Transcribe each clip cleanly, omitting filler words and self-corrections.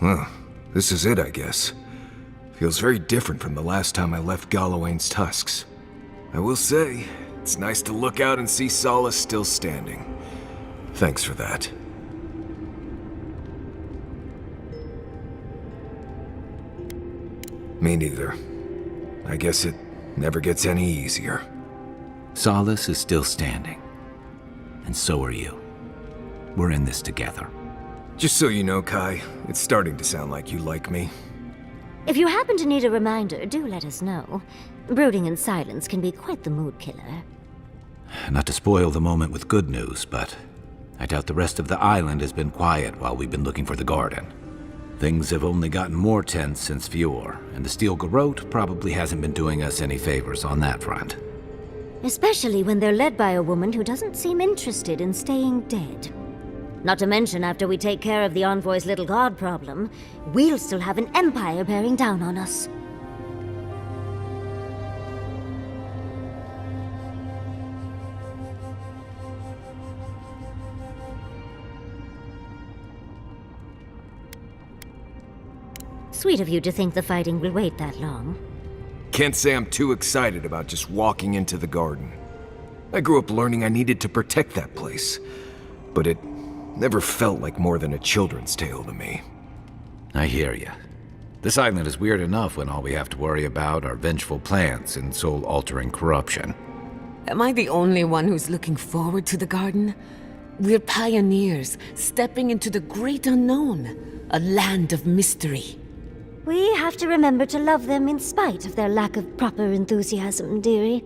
Well, this is it, I guess. Feels very different from the last time I left Galawain's tusks. I will say, it's nice to look out and see Solace still standing. Thanks for that. Me neither. I guess it never gets any easier. Solace is still standing. And so are you. We're in this together. Just so you know, Kai, it's starting to sound like you like me. If you happen to need a reminder, do let us know. Brooding in silence can be quite the mood killer. Not to spoil the moment with good news, but I doubt the rest of the island has been quiet while we've been looking for the garden. Things have only gotten more tense since Fjord, and the Steel Garrote probably hasn't been doing us any favors on that front. Especially when they're led by a woman who doesn't seem interested in staying dead. Not to mention, after we take care of the Envoy's little god problem, we'll still have an empire bearing down on us. Sweet of you to think the fighting will wait that long. Can't say I'm too excited about just walking into the garden. I grew up learning I needed to protect that place, but it never felt like more than a children's tale to me. I hear ya. This island is weird enough when all we have to worry about are vengeful plans and soul-altering corruption. Am I the only one who's looking forward to the garden? We're pioneers, stepping into the great unknown, a land of mystery. We have to remember to love them in spite of their lack of proper enthusiasm, dearie.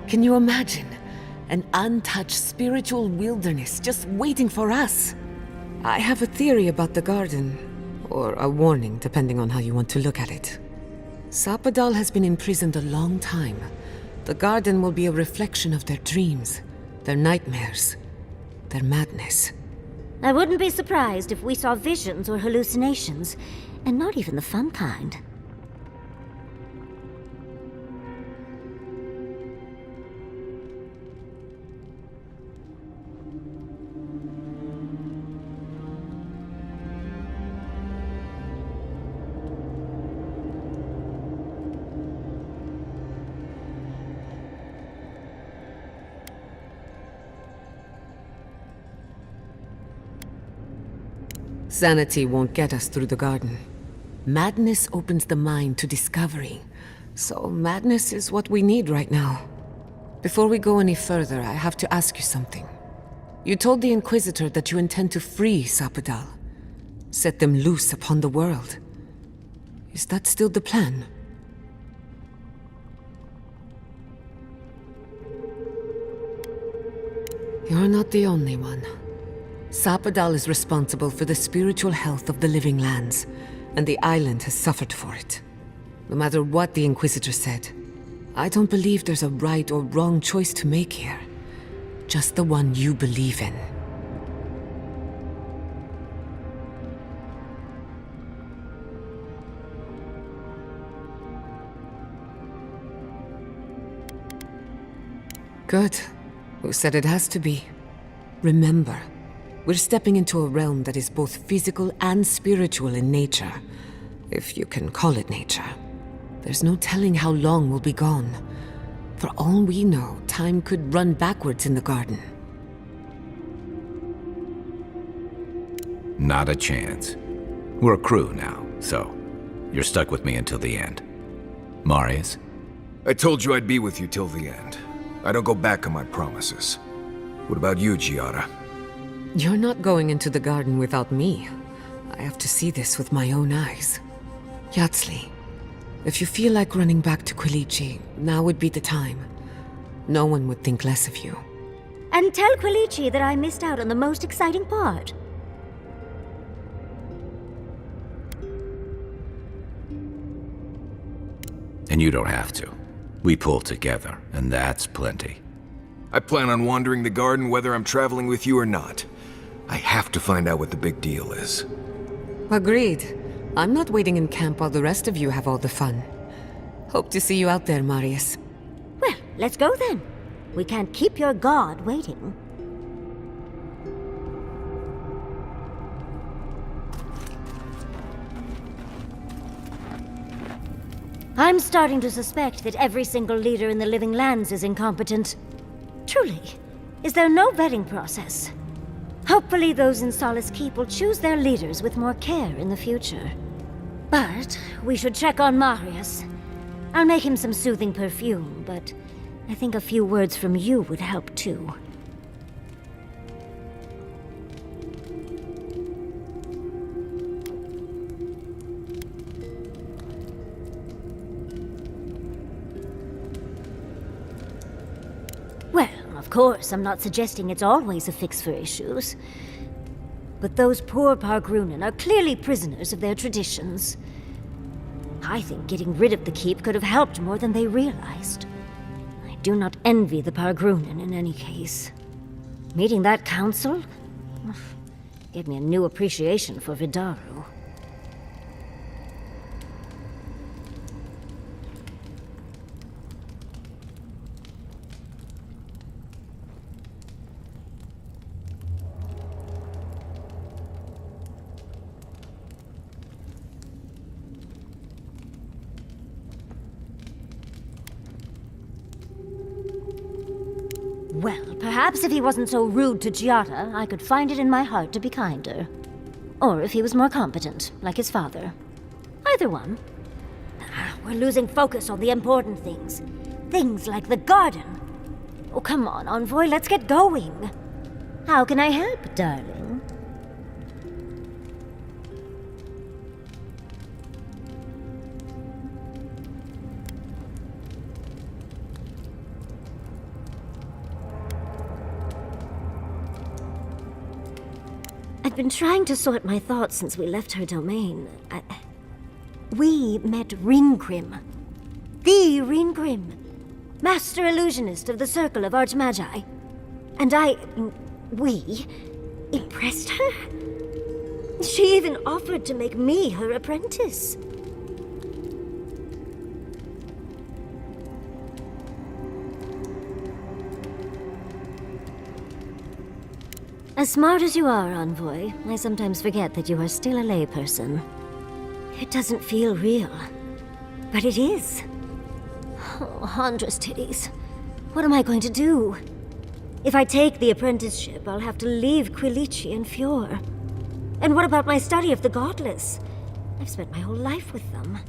Can you imagine? An untouched spiritual wilderness just waiting for us. I have a theory about the garden. Or a warning, depending on how you want to look at it. Sapadal has been imprisoned a long time. The garden will be a reflection of their dreams, their nightmares, their madness. I wouldn't be surprised if we saw visions or hallucinations, and not even the fun kind. Sanity won't get us through the garden. Madness opens the mind to discovery. So madness is what we need right now. Before we go any further, I have to ask you something. You told the Inquisitor that you intend to free Sapadal. Set them loose upon the world. Is that still the plan? You're not the only one. Sapadal is responsible for the spiritual health of the living lands, and the island has suffered for it. No matter what the Inquisitor said, I don't believe there's a right or wrong choice to make here. Just the one you believe in. Good. Who said it has to be? Remember, we're stepping into a realm that is both physical and spiritual in nature. If you can call it nature. There's no telling how long we'll be gone. For all we know, time could run backwards in the garden. Not a chance. We're a crew now, so you're stuck with me until the end. Marius? I told you I'd be with you till the end. I don't go back on my promises. What about you, Giada? You're not going into the garden without me. I have to see this with my own eyes. Yatsli, if you feel like running back to Quilichi, now would be the time. No one would think less of you. And tell Quilichi that I missed out on the most exciting part. And you don't have to. We pull together, and that's plenty. I plan on wandering the garden whether I'm traveling with you or not. I have to find out what the big deal is. Agreed. I'm not waiting in camp while the rest of you have all the fun. Hope to see you out there, Marius. Well, let's go then. We can't keep your god waiting. I'm starting to suspect that every single leader in the Living Lands is incompetent. Truly, is there no vetting process? Hopefully those in Solace Keep will choose their leaders with more care in the future. But we should check on Marius. I'll make him some soothing perfume, but I think a few words from you would help too. Well, of course, I'm not suggesting it's always a fix for issues. But those poor Pargrunen are clearly prisoners of their traditions. I think getting rid of the keep could have helped more than they realized. I do not envy the Pargrunen in any case. Meeting that council gave me a new appreciation for Vidaru. Well, perhaps if he wasn't so rude to Giada, I could find it in my heart to be kinder. Or if he was more competent, like his father. Either one. We're losing focus on the important things. Things like the garden. Oh, come on, Envoy, let's get going. How can I help, darling? I've been trying to sort my thoughts since we left her domain. We met Ringrim. The Ringrim. Master illusionist of the Circle of Archmagi. And we impressed her? She even offered to make me her apprentice. As smart as you are, Envoy, I sometimes forget that you are still a layperson. It doesn't feel real, but it is. Oh, Handra's titties. What am I going to do? If I take the apprenticeship, I'll have to leave Quilici and Fjord. And what about my study of the Godless? I've spent my whole life with them.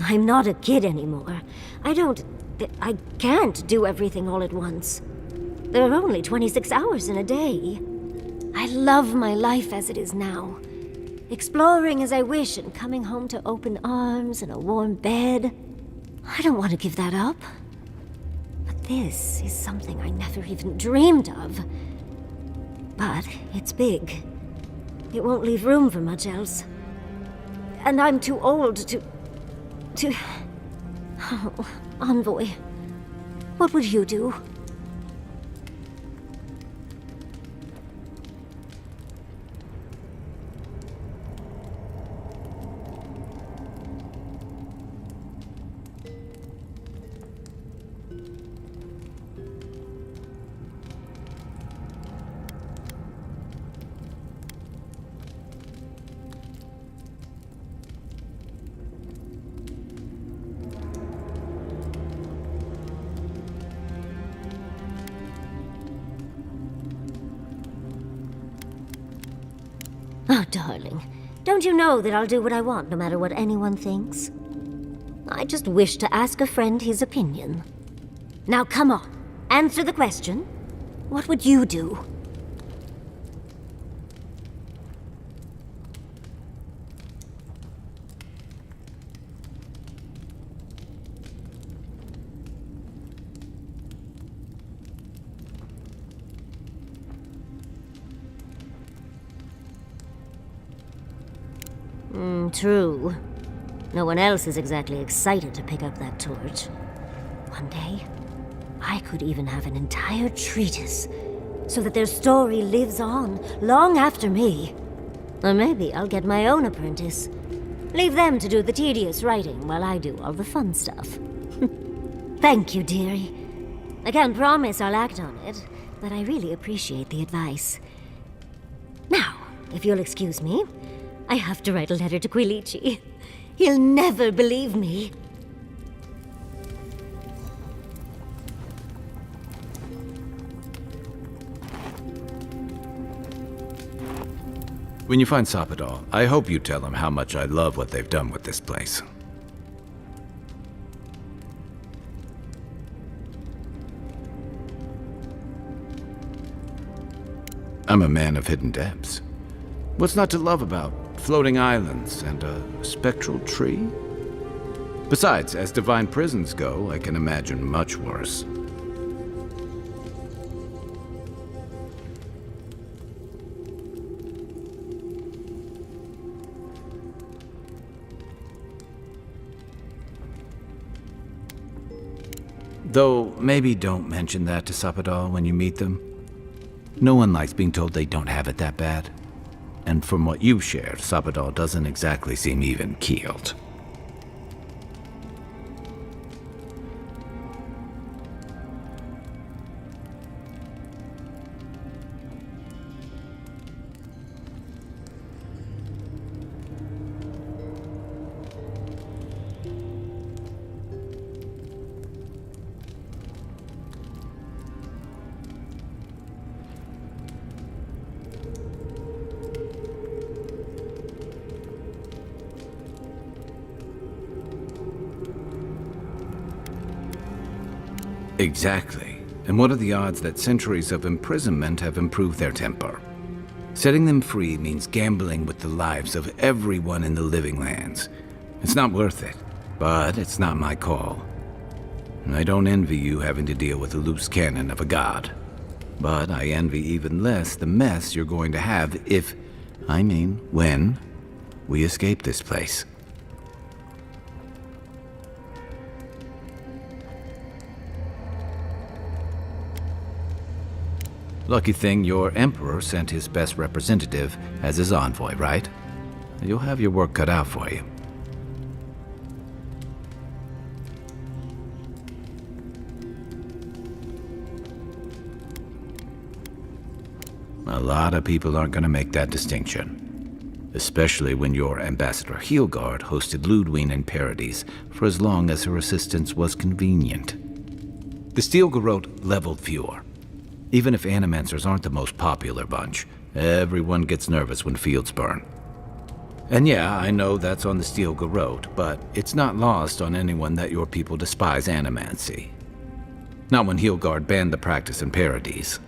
I'm not a kid anymore. I can't do everything all at once. There are only 26 hours in a day. I love my life as it is now. Exploring as I wish and coming home to open arms and a warm bed. I don't want to give that up. But this is something I never even dreamed of. But it's big. It won't leave room for much else. And I'm too old to... Oh, Envoy, what would you do? Oh, darling, don't you know that I'll do what I want no matter what anyone thinks? I just wish to ask a friend his opinion. Now come on, answer the question. What would you do? True. No one else is exactly excited to pick up that torch. One day, I could even have an entire treatise, so that their story lives on, long after me. Or maybe I'll get my own apprentice. Leave them to do the tedious writing while I do all the fun stuff. Thank you, dearie. I can't promise I'll act on it, but I really appreciate the advice. Now, if you'll excuse me, I have to write a letter to Quilichi. He'll never believe me. When you find Sapadal, I hope you tell him how much I love what they've done with this place. I'm a man of hidden depths. What's not to love about floating islands and a spectral tree? Besides, as divine prisons go, I can imagine much worse. Though, maybe don't mention that to Sapadal when you meet them. No one likes being told they don't have it that bad. And from what you've shared, Sapadal doesn't exactly seem even-keeled. Exactly. And what are the odds that centuries of imprisonment have improved their temper? Setting them free means gambling with the lives of everyone in the living lands. It's not worth it, but it's not my call. And I don't envy you having to deal with the loose cannon of a god. But I envy even less the mess you're going to have if, when, we escape this place. Lucky thing your emperor sent his best representative as his envoy, right? You'll have your work cut out for you. A lot of people aren't going to make that distinction. Especially when your Ambassador Heelguard hosted Ludwine in Parades for as long as her assistance was convenient. The Steel Garrote leveled fewer. Even if Animancers aren't the most popular bunch, everyone gets nervous when fields burn. And yeah, I know that's on the Steel Garrote, but it's not lost on anyone that your people despise Animancy. Not when Heelguard banned the practice in Parades.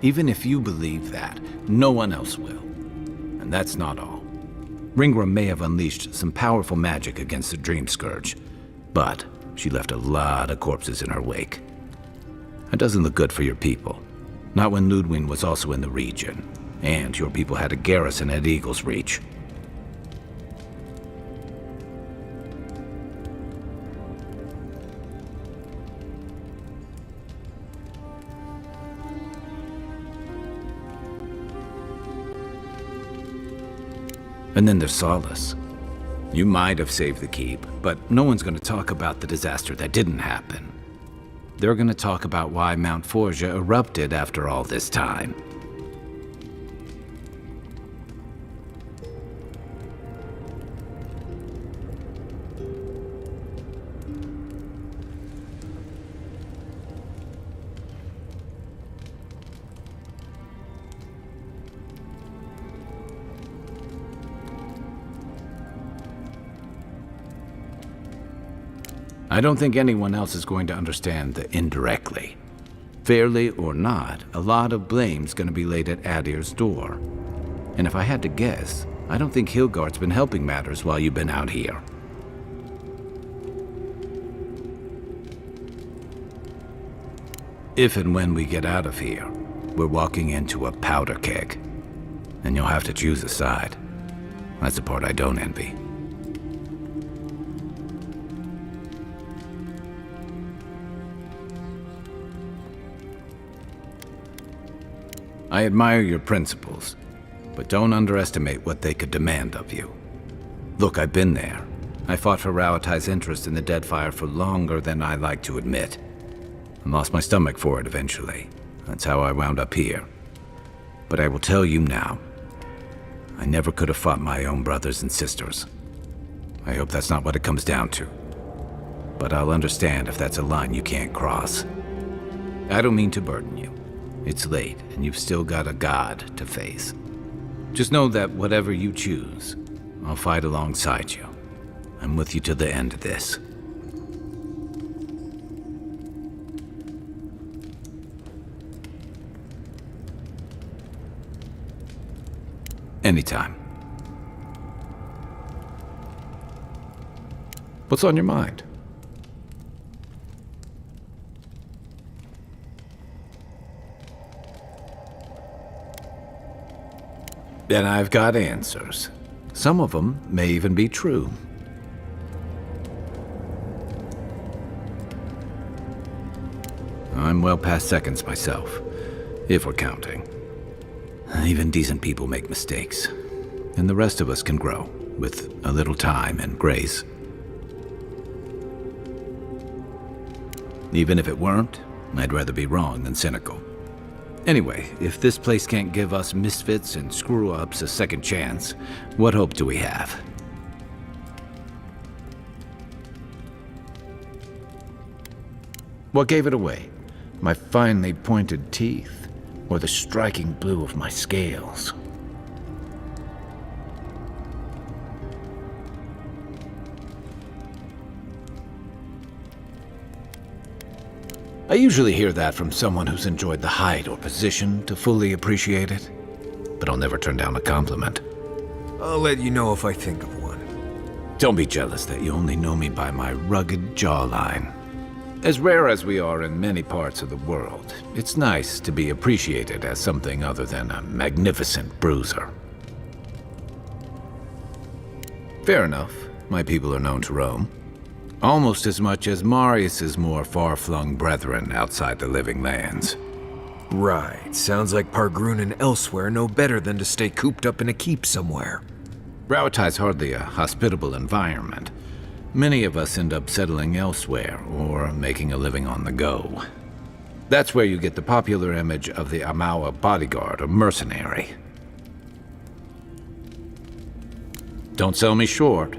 Even if you believe that, no one else will. And that's not all. Ringram may have unleashed some powerful magic against the Dream Scourge, but she left a lot of corpses in her wake. That doesn't look good for your people. Not when Ludwine was also in the region, and your people had a garrison at Eagle's Reach. And then there's Solace. You might have saved the keep, but no one's going to talk about the disaster that didn't happen. They're going to talk about why Mount Forja erupted after all this time. I don't think anyone else is going to understand the indirectly. Fairly or not, a lot of blame's gonna be laid at Adir's door. And if I had to guess, I don't think Hilgard's been helping matters while you've been out here. If and when we get out of here, we're walking into a powder keg. And you'll have to choose a side. That's the part I don't envy. I admire your principles, but don't underestimate what they could demand of you. Look, I've been there. I fought for Rauatai's interest in the Deadfire for longer than I like to admit. I lost my stomach for it eventually. That's how I wound up here. But I will tell you now, I never could have fought my own brothers and sisters. I hope that's not what it comes down to. But I'll understand if that's a line you can't cross. I don't mean to burden you. It's late, and you've still got a god to face. Just know that whatever you choose, I'll fight alongside you. I'm with you to the end of this. Anytime. What's on your mind? And I've got answers. Some of them may even be true. I'm well past seconds myself, if we're counting. Even decent people make mistakes, and the rest of us can grow, with a little time and grace. Even if it weren't, I'd rather be wrong than cynical. Anyway, if this place can't give us misfits and screw-ups a second chance, what hope do we have? What gave it away? My finely pointed teeth, or the striking blue of my scales? I usually hear that from someone who's enjoyed the height or position to fully appreciate it, but I'll never turn down a compliment. I'll let you know if I think of one. Don't be jealous that you only know me by my rugged jawline. As rare as we are in many parts of the world, it's nice to be appreciated as something other than a magnificent bruiser. Fair enough, my people are known to roam. Almost as much as Marius's more far-flung brethren outside the living lands. Right, sounds like Pargrun and elsewhere know better than to stay cooped up in a keep somewhere. Rauatai's hardly a hospitable environment. Many of us end up settling elsewhere, or making a living on the go. That's where you get the popular image of the Amawa bodyguard or mercenary. Don't sell me short.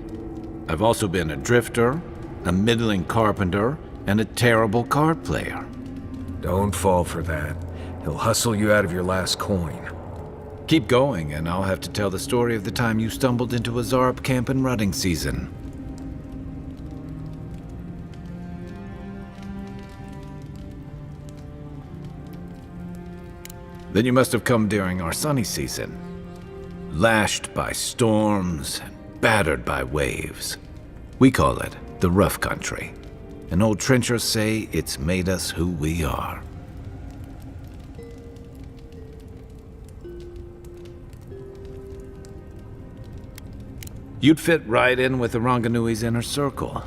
I've also been a drifter, a middling carpenter, and a terrible card player. Don't fall for that. He'll hustle you out of your last coin. Keep going, and I'll have to tell the story of the time you stumbled into a Zarp camp in rutting season. Then you must have come during our sunny season. Lashed by storms and battered by waves. We call it the rough country. And old trenchers say it's made us who we are. You'd fit right in with the Ranganui's inner circle.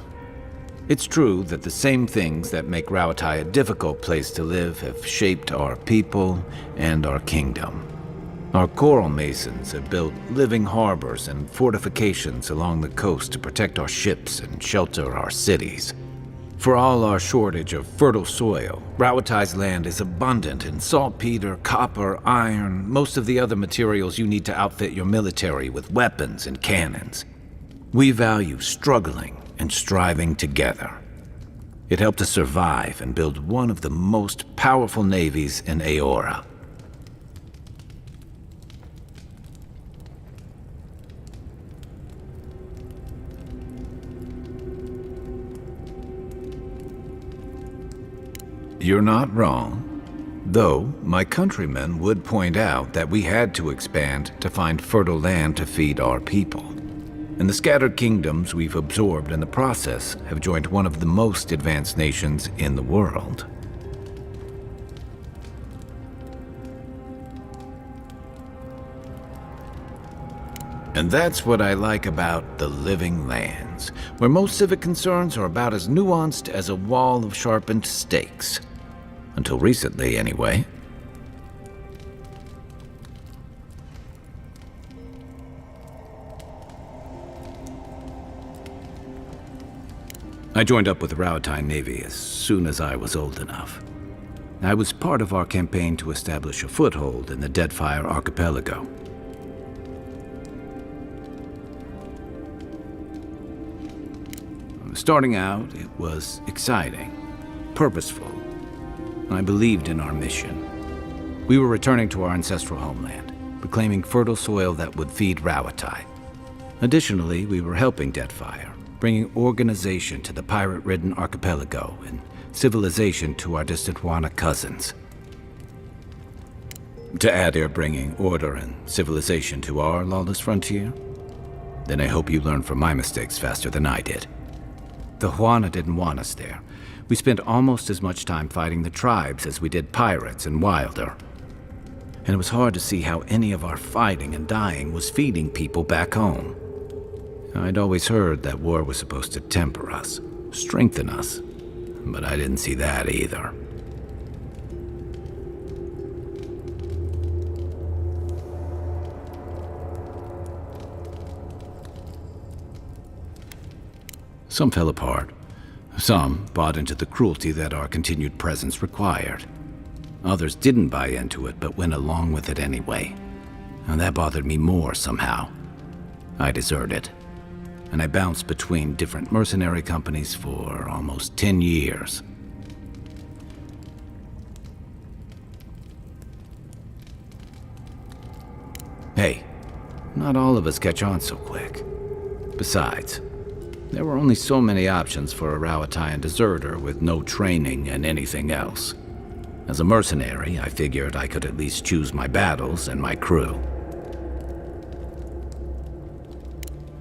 It's true that the same things that make Rauatai a difficult place to live have shaped our people and our kingdom. Our coral masons have built living harbors and fortifications along the coast to protect our ships and shelter our cities. For all our shortage of fertile soil, Rauatai's land is abundant in saltpeter, copper, iron, most of the other materials you need to outfit your military with weapons and cannons. We value struggling and striving together. It helped us survive and build one of the most powerful navies in Aora. You're not wrong. Though, my countrymen would point out that we had to expand to find fertile land to feed our people. And the scattered kingdoms we've absorbed in the process have joined one of the most advanced nations in the world. And that's what I like about the Living Lands, where most civic concerns are about as nuanced as a wall of sharpened stakes. Until recently, anyway. I joined up with the Rauatine Navy as soon as I was old enough. I was part of our campaign to establish a foothold in the Deadfire Archipelago. Starting out, it was exciting, purposeful. I believed in our mission. We were returning to our ancestral homeland, reclaiming fertile soil that would feed Rauatine. Additionally, we were helping Deadfire, bringing organization to the pirate-ridden archipelago and civilization to our distant Huana cousins. To add here bringing order and civilization to our lawless frontier? Then I hope you learn from my mistakes faster than I did. The Huana didn't want us there. We spent almost as much time fighting the tribes as we did pirates and Wilder. And it was hard to see how any of our fighting and dying was feeding people back home. I'd always heard that war was supposed to temper us, strengthen us, but I didn't see that either. Some fell apart. Some bought into the cruelty that our continued presence required. Others didn't buy into it, but went along with it anyway. And that bothered me more somehow. I deserted. And I bounced between different mercenary companies for almost 10 years. Hey, not all of us catch on so quick. Besides, there were only so many options for a Rauatine deserter with no training and anything else. As a mercenary, I figured I could at least choose my battles and my crew.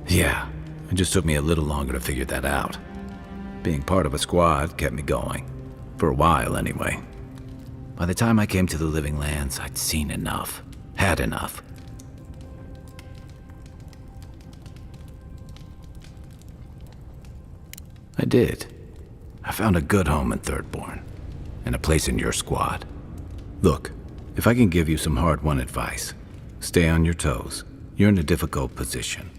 Yeah, it just took me a little longer to figure that out. Being part of a squad kept me going. For a while, anyway. By the time I came to the Living Lands, I'd seen enough. Had enough. I did. I found a good home in Thirdborn, and a place in your squad. Look, if I can give you some hard-won advice, stay on your toes. You're in a difficult position.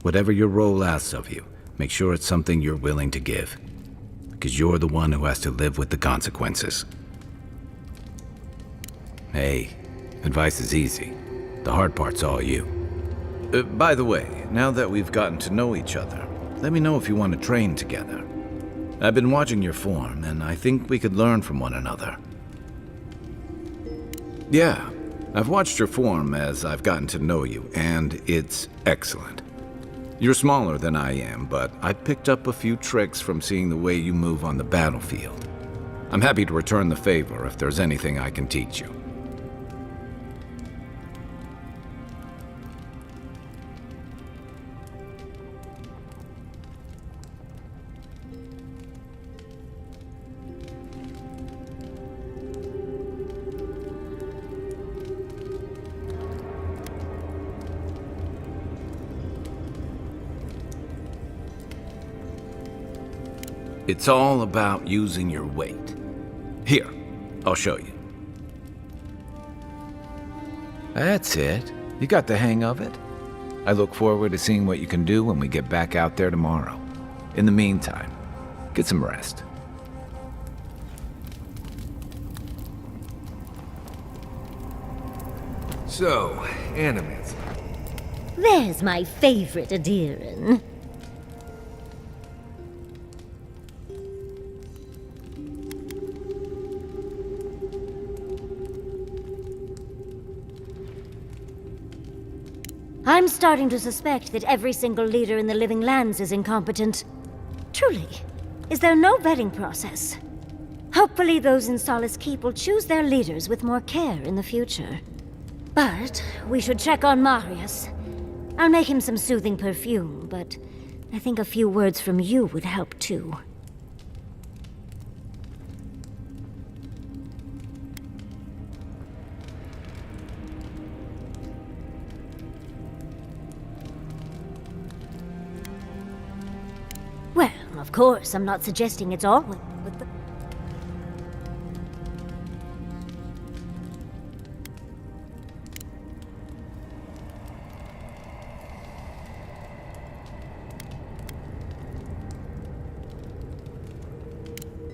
Whatever your role asks of you, make sure it's something you're willing to give. Because you're the one who has to live with the consequences. Hey, advice is easy. The hard part's all you. By the way, now that we've gotten to know each other, let me know if you want to train together. I've been watching your form, and I think we could learn from one another. Yeah, I've watched your form as I've gotten to know you, and it's excellent. You're smaller than I am, but I picked up a few tricks from seeing the way you move on the battlefield. I'm happy to return the favor if there's anything I can teach you. It's all about using your weight. Here, I'll show you. That's it. You got the hang of it. I look forward to seeing what you can do when we get back out there tomorrow. In the meantime, get some rest. So, animals. There's my favorite Adiran. I'm starting to suspect that every single leader in the Living Lands is incompetent. Truly, is there no vetting process? Hopefully those in Solace Keep will choose their leaders with more care in the future. But we should check on Marius. I'll make him some soothing perfume, but I think a few words from you would help too. Well, of course, I'm not suggesting it's all with the...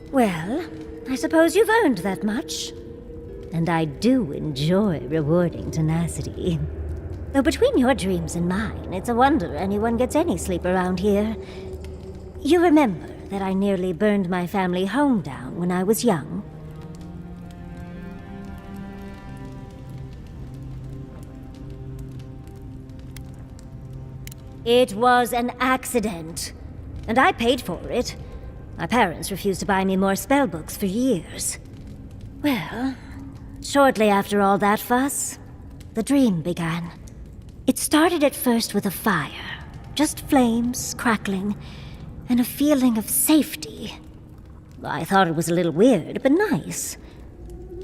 Well, I suppose you've earned that much. And I do enjoy rewarding tenacity. Though between your dreams and mine, it's a wonder anyone gets any sleep around here. You remember that I nearly burned my family home down when I was young? It was an accident, and I paid for it. My parents refused to buy me more spellbooks for years. Well, shortly after all that fuss, the dream began. It started at first with a fire, just flames crackling, and a feeling of safety. I thought it was a little weird, but nice.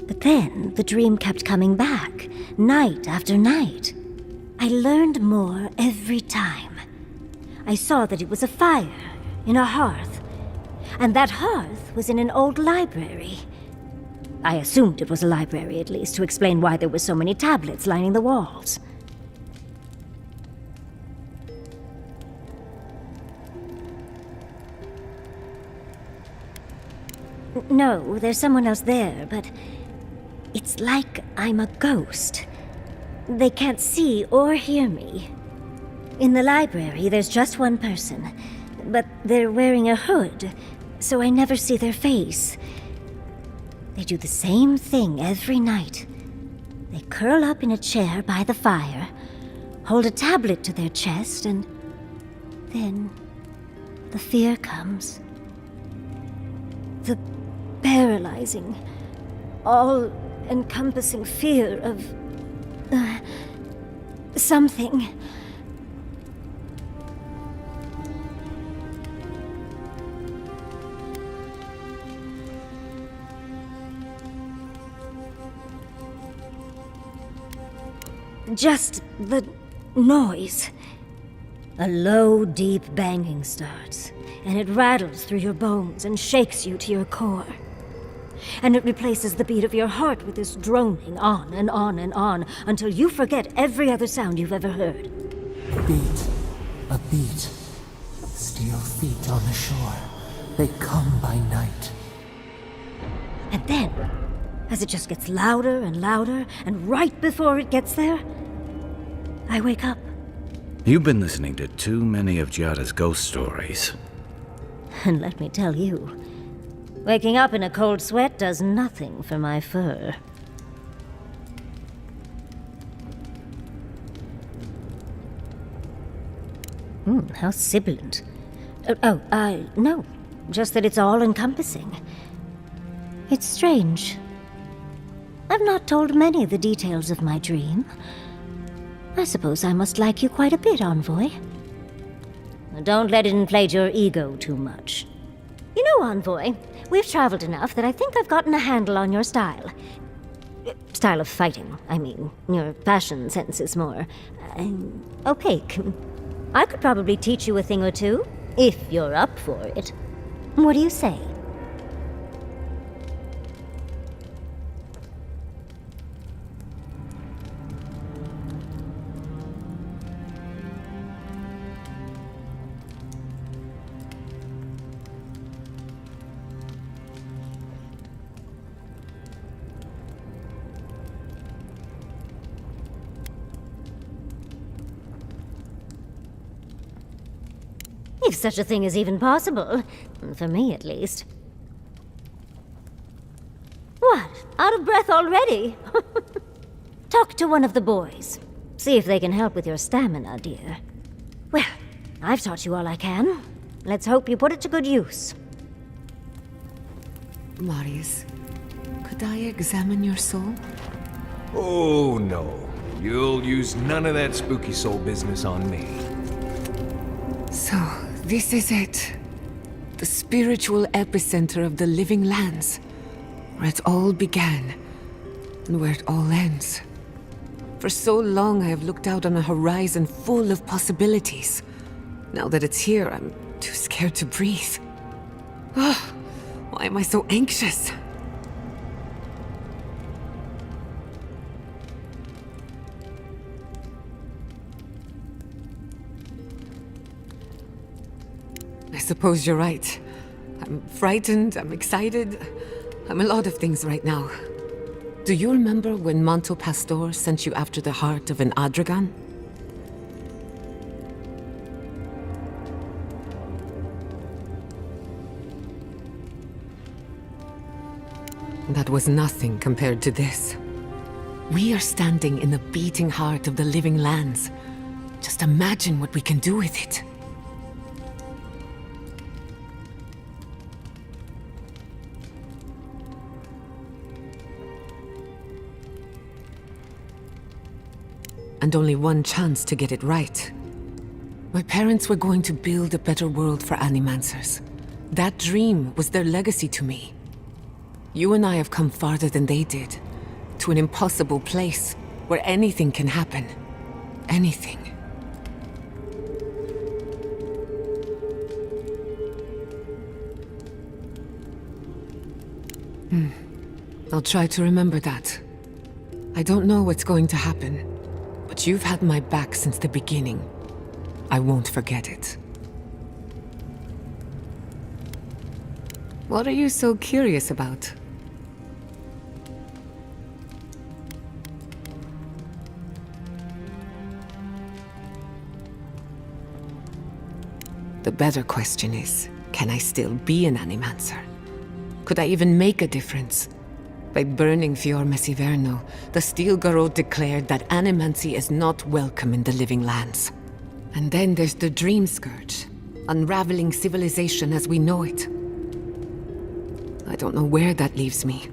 But then the dream kept coming back, night after night. I learned more every time. I saw that it was a fire in a hearth, and that hearth was in an old library. I assumed it was a library, at least, to explain why there were so many tablets lining the walls. No, there's someone else there, but it's like I'm a ghost. They can't see or hear me. In the library, there's just one person, but they're wearing a hood, so I never see their face. They do the same thing every night. They curl up in a chair by the fire, hold a tablet to their chest, and then the fear comes. The paralyzing, all-encompassing fear of... something. Just the noise. A low, deep banging starts, and it rattles through your bones and shakes you to your core. And it replaces the beat of your heart with this droning on and on and on until you forget every other sound you've ever heard. Beat, a beat. Steel feet on the shore. They come by night. And then, as it just gets louder and louder, and right before it gets there, I wake up. You've been listening to too many of Giada's ghost stories. And let me tell you, waking up in a cold sweat does nothing for my fur. How sibilant. No. Just that it's all-encompassing. It's strange. I've not told many of the details of my dream. I suppose I must like you quite a bit, Envoy. Don't let it inflate your ego too much. You know, Envoy, we've traveled enough that I think I've gotten a handle on your style. Style of fighting, I mean. Your fashion sense is more... opaque. I could probably teach you a thing or two, if you're up for it. What do you say? If such a thing is even possible. For me, at least. What? Out of breath already? Talk to one of the boys. See if they can help with your stamina, dear. Well, I've taught you all I can. Let's hope you put it to good use. Marius, could I examine your soul? Oh no. You'll use none of that spooky soul business on me. So, this is it. The spiritual epicenter of the living lands. Where it all began, and where it all ends. For so long I have looked out on a horizon full of possibilities. Now that it's here, I'm too scared to breathe. Oh, why am I so anxious? I suppose you're right. I'm frightened, I'm excited. I'm a lot of things right now. Do you remember when Manto Pastor sent you after the heart of an Adragan? That was nothing compared to this. We are standing in the beating heart of the living lands. Just imagine what we can do with it. And only one chance to get it right. My parents were going to build a better world for Animancers. That dream was their legacy to me. You and I have come farther than they did, to an impossible place where anything can happen. Anything. I'll try to remember that. I don't know what's going to happen. But you've had my back since the beginning. I won't forget it. What are you so curious about? The better question is, can I still be an Animancer? Could I even make a difference? By burning Fior Messiverno, the Steel Garrote declared that animancy is not welcome in the living lands. And then there's the Dream Scourge, unraveling civilization as we know it. I don't know where that leaves me.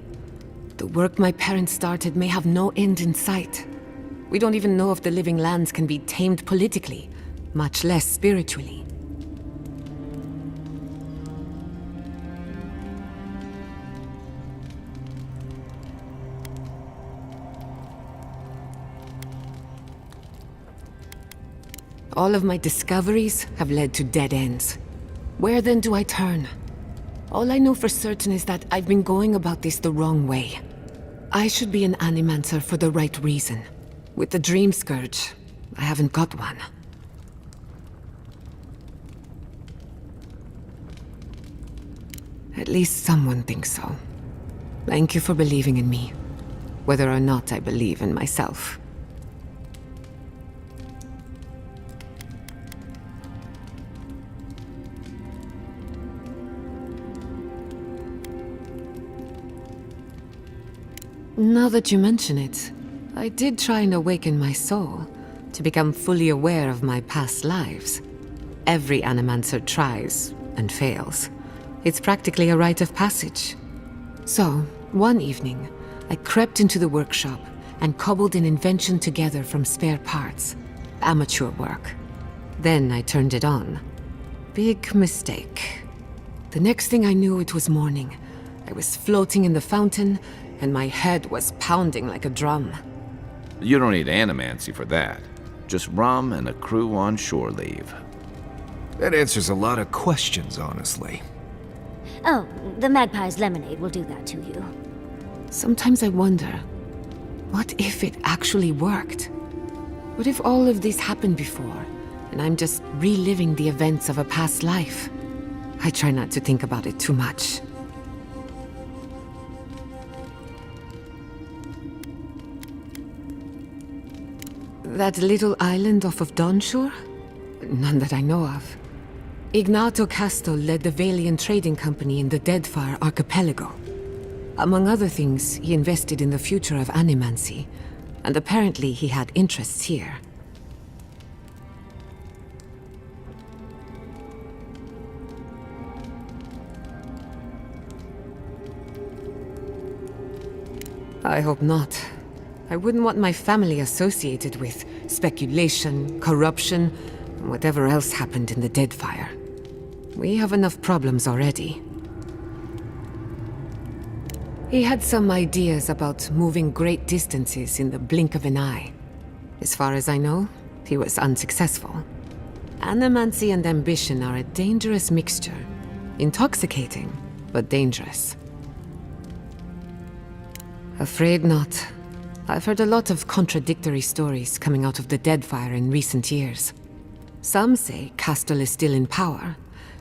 The work my parents started may have no end in sight. We don't even know if the living lands can be tamed politically, much less spiritually. All of my discoveries have led to dead ends. Where then do I turn? All I know for certain is that I've been going about this the wrong way. I should be an Animancer for the right reason. With the Dream Scourge, I haven't got one. At least someone thinks so. Thank you for believing in me, whether or not I believe in myself. Now that you mention it, I did try and awaken my soul to become fully aware of my past lives. Every Animancer tries and fails. It's practically a rite of passage. So, one evening, I crept into the workshop and cobbled an invention together from spare parts. Amateur work. Then I turned it on. Big mistake. The next thing I knew, it was morning. I was floating in the fountain, and my head was pounding like a drum. You don't need animancy for that. Just rum and a crew on shore leave. That answers a lot of questions, honestly. Oh, the Magpie's lemonade will do that to you. Sometimes I wonder, what if it actually worked? What if all of this happened before, and I'm just reliving the events of a past life? I try not to think about it too much. That little island off of Dawnshore? None that I know of. Ignato Casto led the Valian trading company in the Deadfire archipelago. Among other things, he invested in the future of animancy, and apparently he had interests here. I hope not. I wouldn't want my family associated with speculation, corruption, and whatever else happened in the Deadfire. We have enough problems already. He had some ideas about moving great distances in the blink of an eye. As far as I know, he was unsuccessful. Animancy and ambition are a dangerous mixture. Intoxicating, but dangerous. Afraid not. I've heard a lot of contradictory stories coming out of the Deadfire in recent years. Some say Castle is still in power,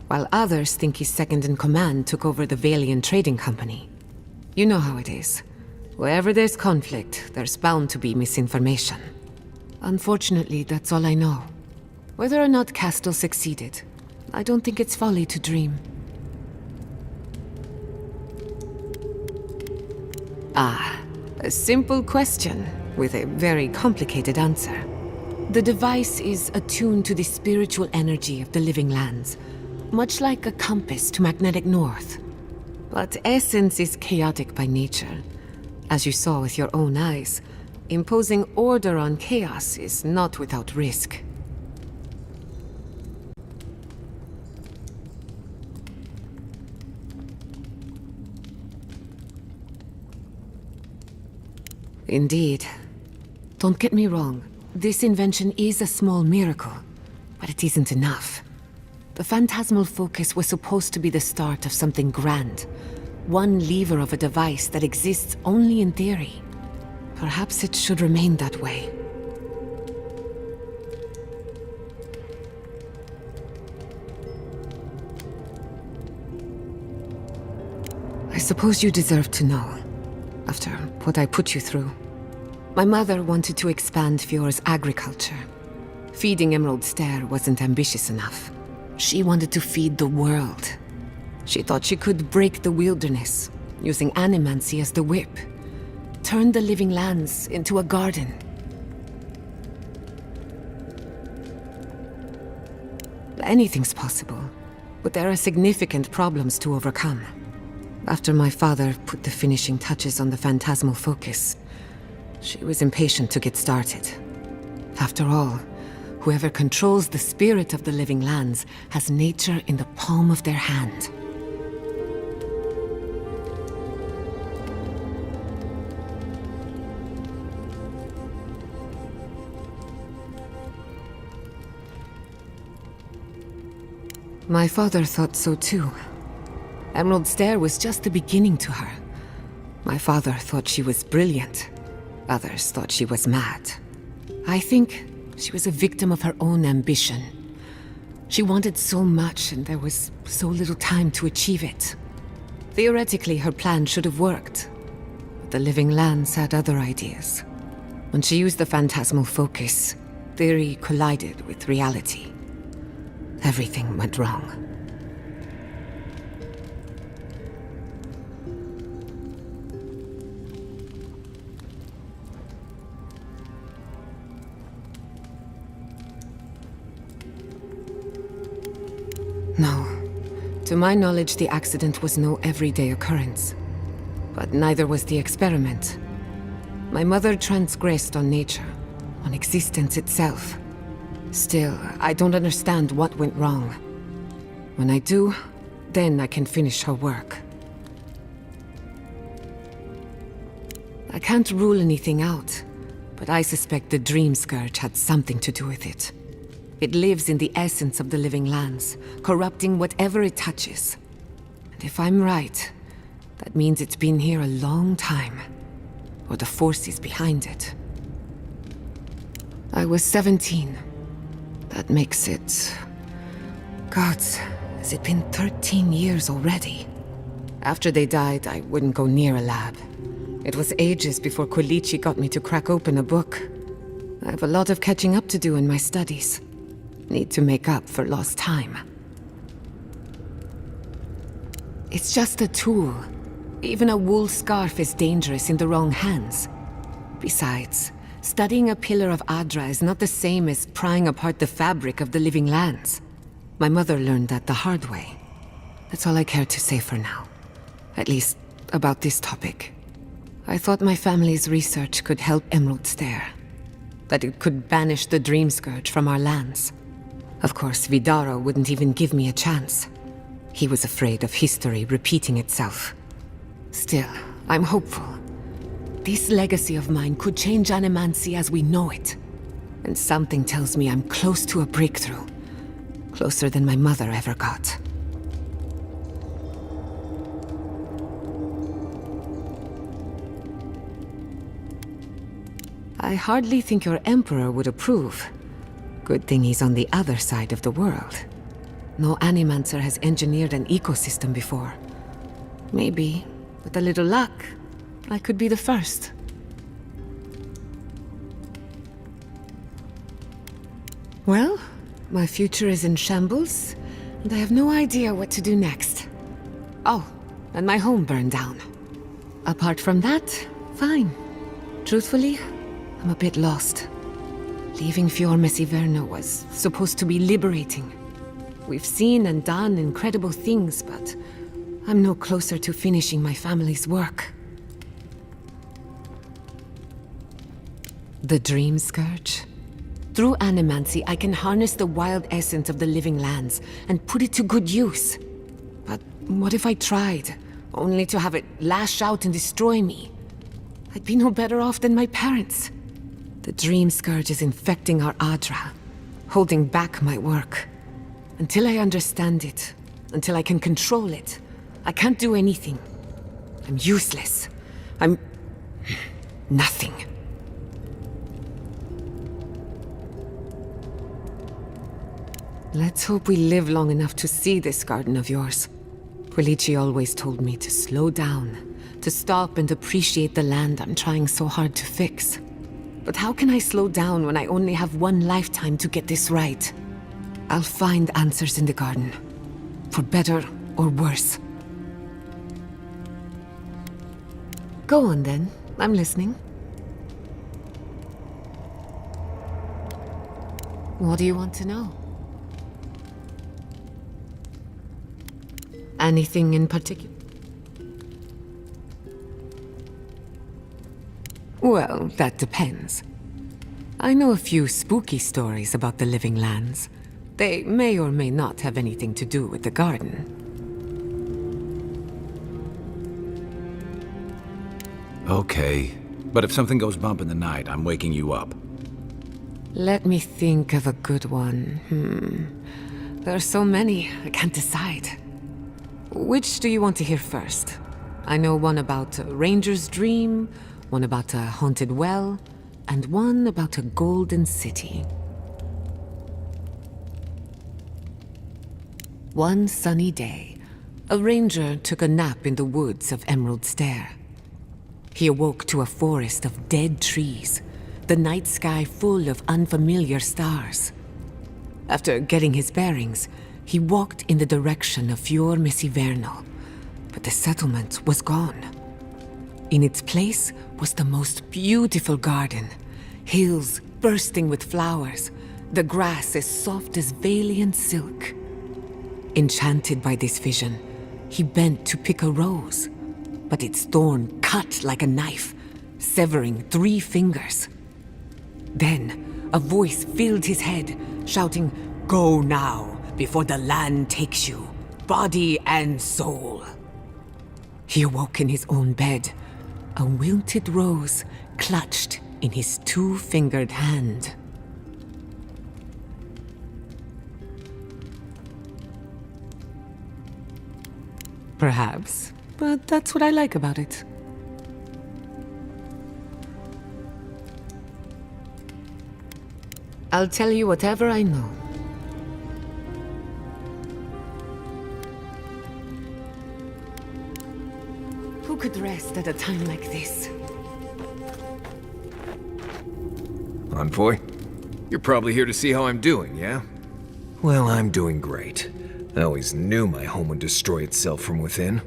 while others think his second-in-command took over the Valiant Trading Company. You know how it is. Wherever there's conflict, there's bound to be misinformation. Unfortunately, that's all I know. Whether or not Castle succeeded, I don't think it's folly to dream. Ah, a simple question with a very complicated answer. The device is attuned to the spiritual energy of the living lands, much like a compass to magnetic north. But essence is chaotic by nature. As you saw with your own eyes, imposing order on chaos is not without risk. Indeed. Don't get me wrong, this invention is a small miracle, but it isn't enough. The phantasmal focus was supposed to be the start of something grand. One lever of a device that exists only in theory. Perhaps it should remain that way. I suppose you deserve to know, after what I put you through. My mother wanted to expand Fjore's agriculture. Feeding Emerald Stair wasn't ambitious enough. She wanted to feed the world. She thought she could break the wilderness, using animancy as the whip. Turn the living lands into a garden. Anything's possible, but there are significant problems to overcome. After my father put the finishing touches on the phantasmal focus, she was impatient to get started. After all, whoever controls the spirit of the living lands has nature in the palm of their hand. My father thought so too. Emerald Stair was just the beginning to her. My father thought she was brilliant. Others thought she was mad. I think she was a victim of her own ambition. She wanted so much, and there was so little time to achieve it. Theoretically, her plan should have worked. But the living lands had other ideas. When she used the phantasmal focus, theory collided with reality. Everything went wrong. No. To my knowledge, the accident was no everyday occurrence. But neither was the experiment. My mother transgressed on nature, on existence itself. Still, I don't understand what went wrong. When I do, then I can finish her work. I can't rule anything out, but I suspect the Dream Scourge had something to do with it. It lives in the essence of the living lands, corrupting whatever it touches. And if I'm right, that means it's been here a long time. Or the forces behind it. I was 17. That makes it... Gods, has it been 13 years already? After they died, I wouldn't go near a lab. It was ages before Kolichi got me to crack open a book. I have a lot of catching up to do in my studies. Need to make up for lost time. It's just a tool. Even a wool scarf is dangerous in the wrong hands. Besides, studying a pillar of Adra is not the same as prying apart the fabric of the living lands. My mother learned that the hard way. That's all I care to say for now. At least, about this topic. I thought my family's research could help Emerald Stare. That it could banish the Dream Scourge from our lands. Of course, Vidaro wouldn't even give me a chance. He was afraid of history repeating itself. Still, I'm hopeful. This legacy of mine could change Animancy as we know it. And something tells me I'm close to a breakthrough. Closer than my mother ever got. I hardly think your Emperor would approve. Good thing he's on the other side of the world. No Animancer has engineered an ecosystem before. Maybe, with a little luck, I could be the first. Well, my future is in shambles, and I have no idea what to do next. Oh, and my home burned down. Apart from that, fine. Truthfully, I'm a bit lost. Leaving Fior Messiverno was supposed to be liberating. We've seen and done incredible things, but I'm no closer to finishing my family's work. The Dream Scourge? Through Animancy, I can harness the wild essence of the living lands and put it to good use. But what if I tried, only to have it lash out and destroy me? I'd be no better off than my parents. The Dream Scourge is infecting our Adra, holding back my work. Until I understand it, until I can control it, I can't do anything. I'm useless. I'm nothing. Let's hope we live long enough to see this garden of yours. Quilici always told me to slow down, to stop and appreciate the land I'm trying so hard to fix. But how can I slow down when I only have one lifetime to get this right? I'll find answers in the garden. For better or worse. Go on then. I'm listening. What do you want to know? Anything in particular? Well, that depends. I know a few spooky stories about the living lands. They may or may not have anything to do with the garden. Okay, but if something goes bump in the night, I'm waking you up. Let me think of a good one. There are so many, I can't decide. Which do you want to hear first? I know one about a ranger's dream, one about a haunted well, and one about a golden city. One sunny day, a ranger took a nap in the woods of Emerald Stare. He awoke to a forest of dead trees, the night sky full of unfamiliar stars. After getting his bearings, he walked in the direction of Fior Messiverno, but the settlement was gone. In its place was the most beautiful garden, hills bursting with flowers, the grass as soft as Valiant silk. Enchanted by this vision, he bent to pick a rose, but its thorn cut like a knife, severing 3 fingers. Then, a voice filled his head, shouting, "Go now, before the land takes you, body and soul." He awoke in his own bed, a wilted rose clutched in his 2-fingered hand. Perhaps, but that's what I like about it. I'll tell you whatever I know. Who could rest at a time like this? Envoy? You're probably here to see how I'm doing, yeah? Well, I'm doing great. I always knew my home would destroy itself from within.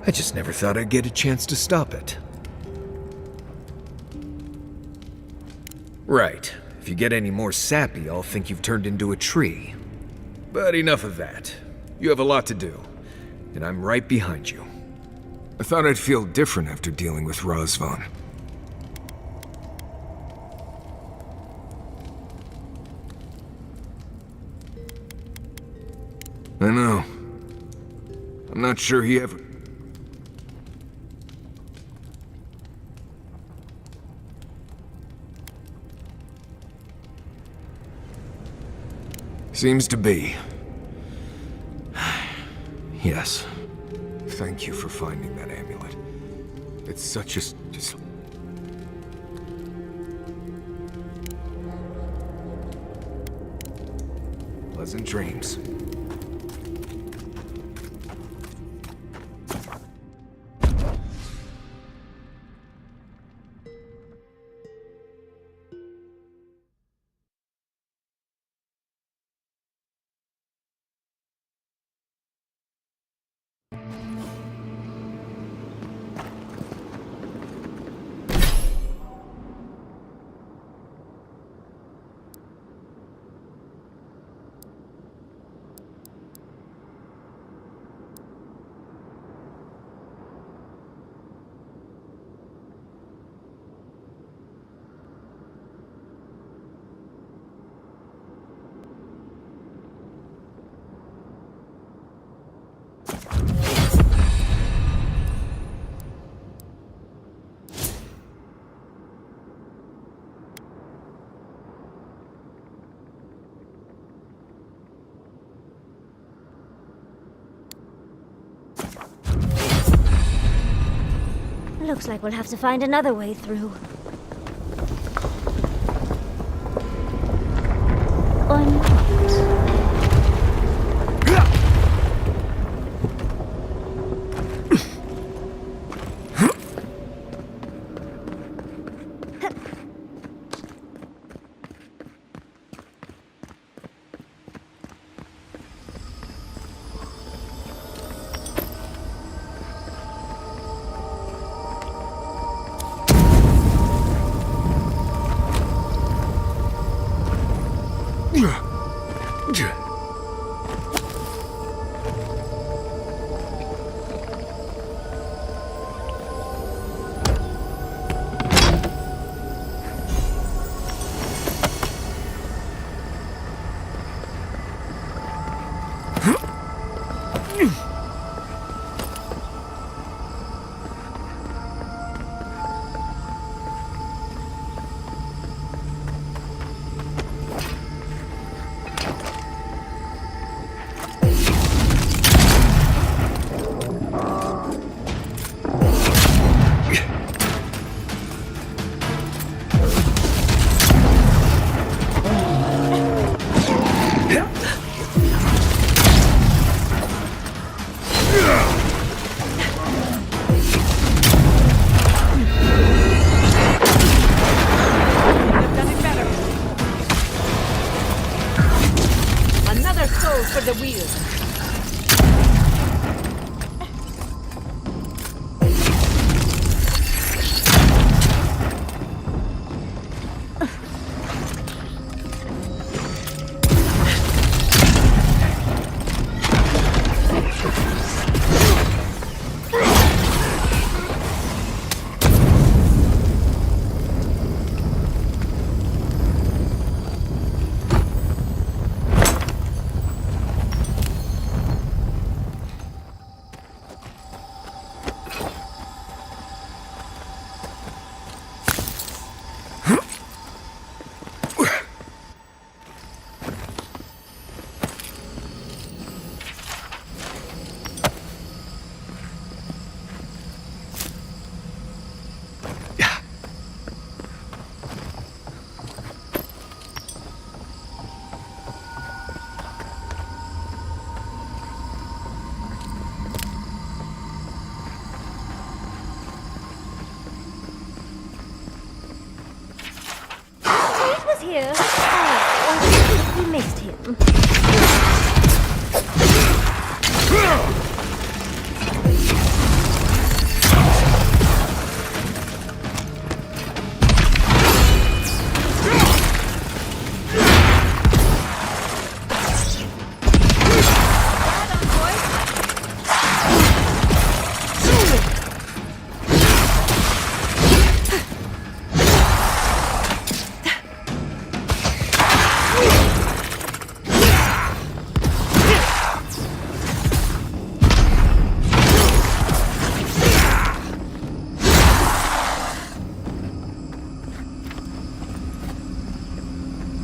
I just never thought I'd get a chance to stop it. Right. If you get any more sappy, I'll think you've turned into a tree. But enough of that. You have a lot to do, and I'm right behind you. I thought I'd feel different after dealing with Razvan. I know. I'm not sure he ever... Seems to be. Yes. Thank you for finding that amulet. It's such a... just... Pleasant dreams. Looks like we'll have to find another way through. Or not. For the wheel. Here. Oh, we missed him.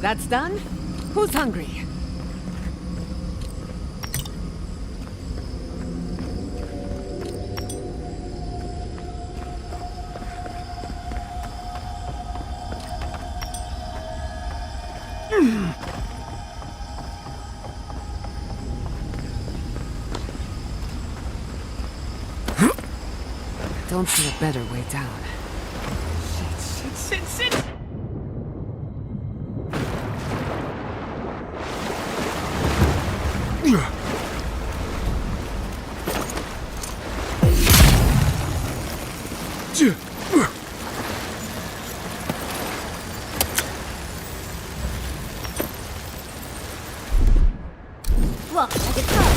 That's done? Who's hungry? Don't see a better way down. Shit! Walk like a dog.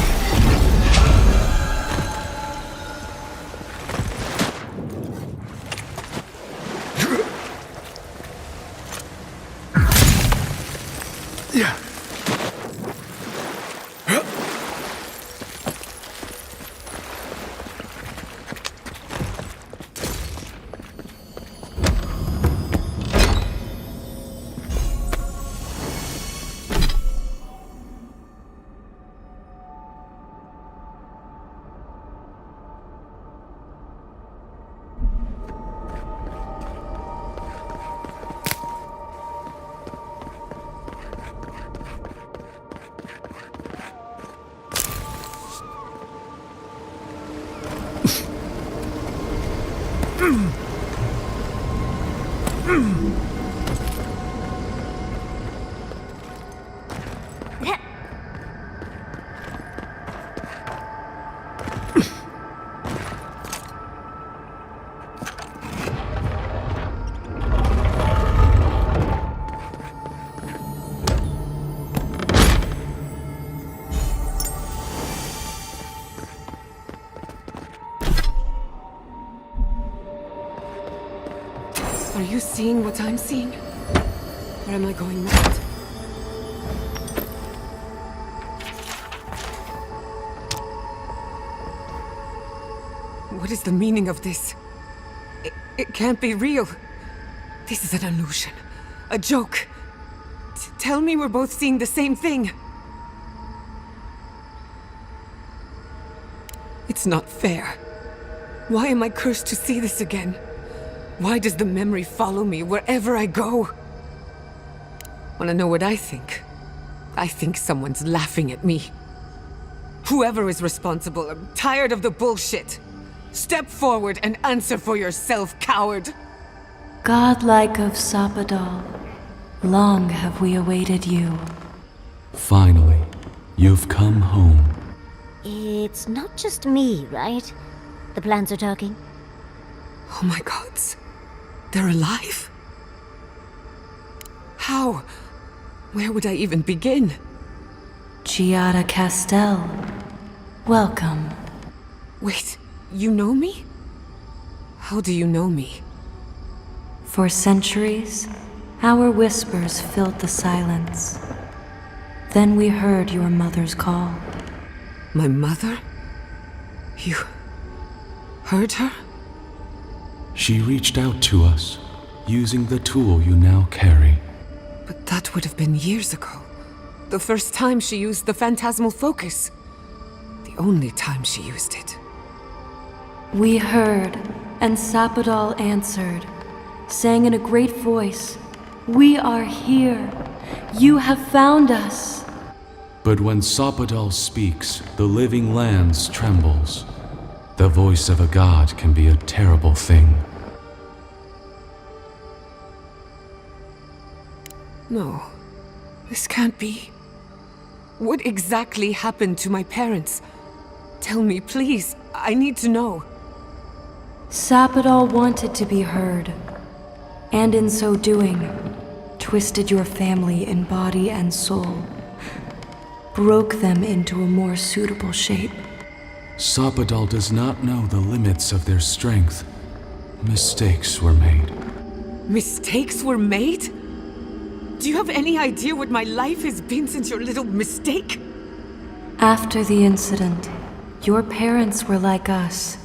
Are you seeing what I'm seeing? Or am I going mad? What is the meaning of this? It can't be real. This is an illusion. A joke. Tell me we're both seeing the same thing. It's not fair. Why am I cursed to see this again? Why does the memory follow me wherever I go? Wanna know what I think? I think someone's laughing at me. Whoever is responsible, I'm tired of the bullshit. Step forward and answer for yourself, coward! Godlike of Sapadal, long have we awaited you. Finally, you've come home. It's not just me, right? The plants are talking. Oh my gods. They're alive? How? Where would I even begin? Giada Castel, welcome. Wait, you know me? How do you know me? For centuries, our whispers filled the silence. Then we heard your mother's call. My mother? You heard her? She reached out to us, using the tool you now carry. But that would have been years ago. The first time she used the phantasmal focus. The only time she used it. We heard, and Sapadal answered, saying in a great voice, "We are here. You have found us." But when Sapadal speaks, the living lands trembles. The voice of a god can be a terrible thing. No, this can't be. What exactly happened to my parents? Tell me, please. I need to know. Sapadal wanted to be heard, and in so doing, twisted your family in body and soul, broke them into a more suitable shape. Sapadal does not know the limits of their strength. Mistakes were made. Mistakes were made? Do you have any idea what my life has been since your little mistake? After the incident, your parents were like us,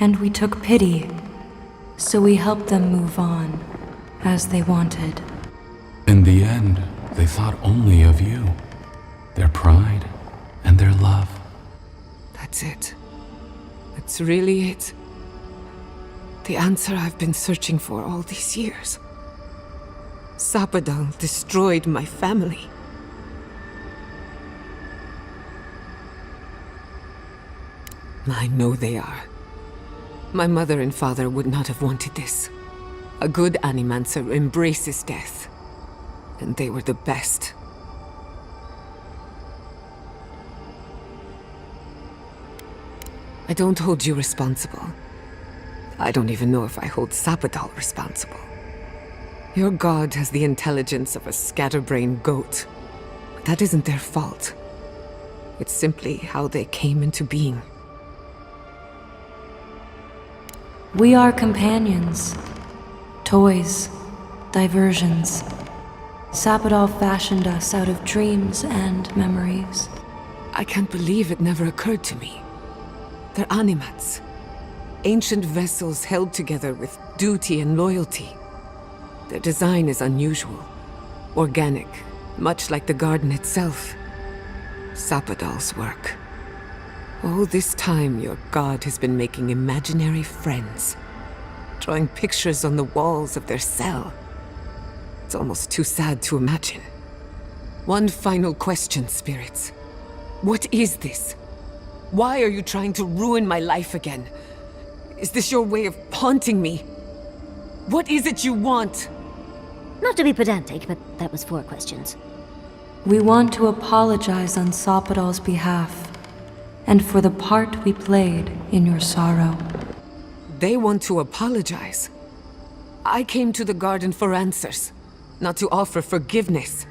and we took pity, so we helped them move on, as they wanted. In the end, They thought only of you, their pride, and their love. That's it. That's really it. The answer I've been searching for all these years. Sapadal destroyed my family. I know they are. My mother and father would not have wanted this. A good Animancer embraces death. And they were the best. I don't hold you responsible. I don't even know if I hold Sapadal responsible. Your god has the intelligence of a scatterbrained goat. But that isn't their fault. It's simply how they came into being. We are companions. Toys. Diversions. Sapadal fashioned us out of dreams and memories. I can't believe it never occurred to me. They're animats. Ancient vessels held together with duty and loyalty. Their design is unusual. Organic, much like the garden itself. Sapadal's work. All this time, your god has been making imaginary friends. Drawing pictures on the walls of their cell. It's almost too sad to imagine. One final question, spirits. What is this? Why are you trying to ruin my life again? Is this your way of haunting me? What is it you want? Not to be pedantic, but that was 4 questions. We want to apologize on Sapadal's behalf, and for the part we played in your sorrow. They want to apologize. I came to the garden for answers, not to offer forgiveness.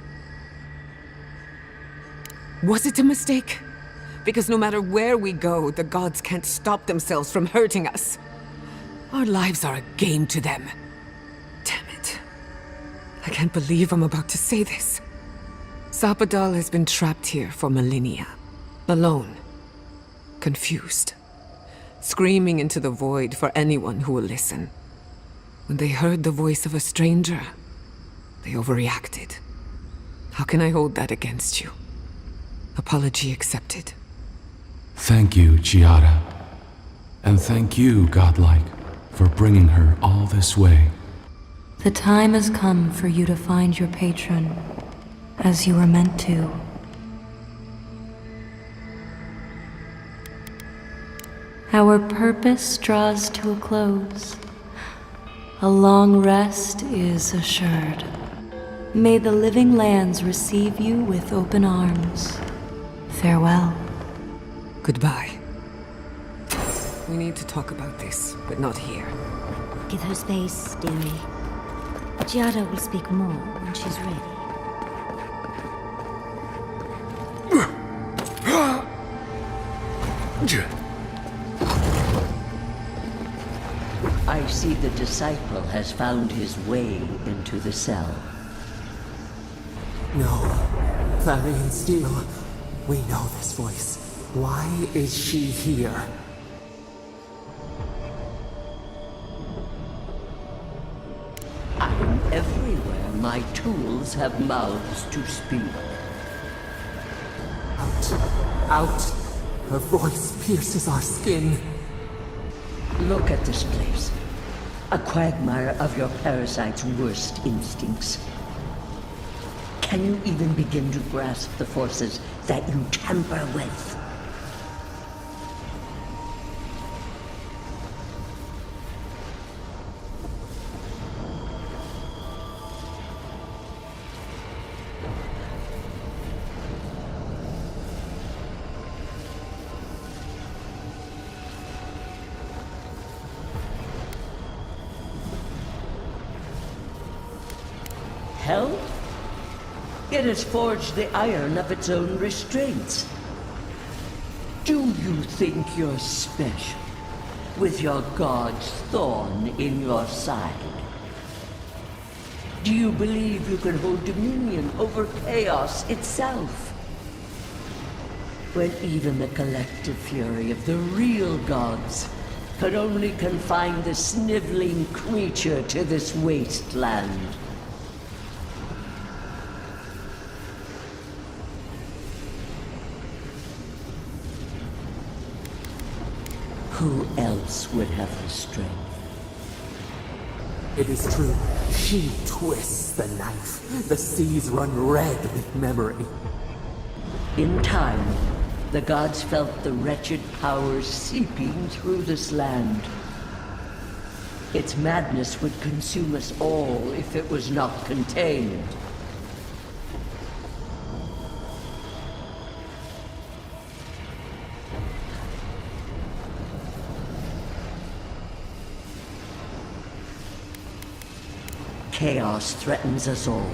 Was it a mistake? Because no matter where we go, the gods can't stop themselves from hurting us. Our lives are a game to them. Damn it. I can't believe I'm about to say this. Sapadal has been trapped here for millennia. Alone. Confused. Screaming into the void for anyone who will listen. When they heard the voice of a stranger, they overreacted. How can I hold that against you? Apology accepted. Thank you, Chiara. And thank you, godlike, for bringing her all this way. The time has come for you to find your patron, as you were meant to. Our purpose draws to a close. A long rest is assured. May the living lands receive you with open arms. Farewell. Goodbye. We need to talk about this, but not here. Give her space, dearie. Giada will speak more when she's ready. I see the disciple has found his way into the cell. No. Clarion Steel. We know this voice. Why is she here? I'm everywhere. My tools have mouths to speak. Out. Out. Her voice pierces our skin. Look at this place. A quagmire of your parasite's worst instincts. Can you even begin to grasp the forces that you tamper with? Hell? It has forged the iron of its own restraints. Do you think you're special, with your god's thorn in your side? Do you believe you can hold dominion over chaos itself? When even the collective fury of the real gods could only confine the sniveling creature to this wasteland. Who else would have the strength? It is true. She twists the knife. The seas run red with memory. In time, the gods felt the wretched powers seeping through this land. Its madness would consume us all if it was not contained. Chaos threatens us all.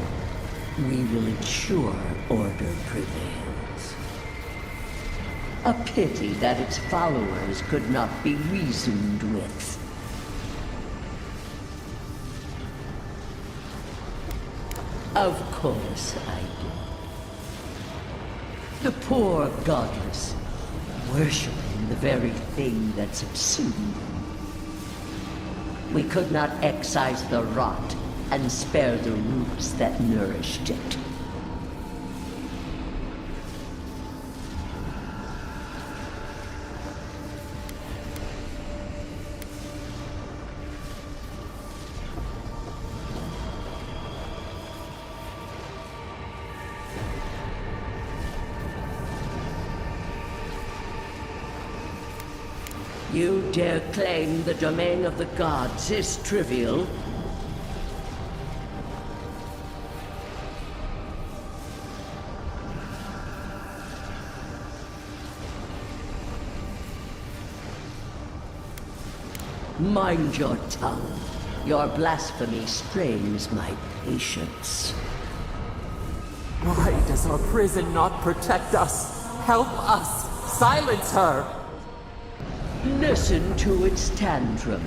We will ensure order prevails. A pity that its followers could not be reasoned with. Of course I do. The poor godless, worshipping the very thing that subsumed them. We could not excise the rot and spare the roots that nourished it. You dare claim the domain of the gods is trivial? Mind your tongue. Your blasphemy strains my patience. Why does our prison not protect us? Help us! Silence her! Listen to its tantrum.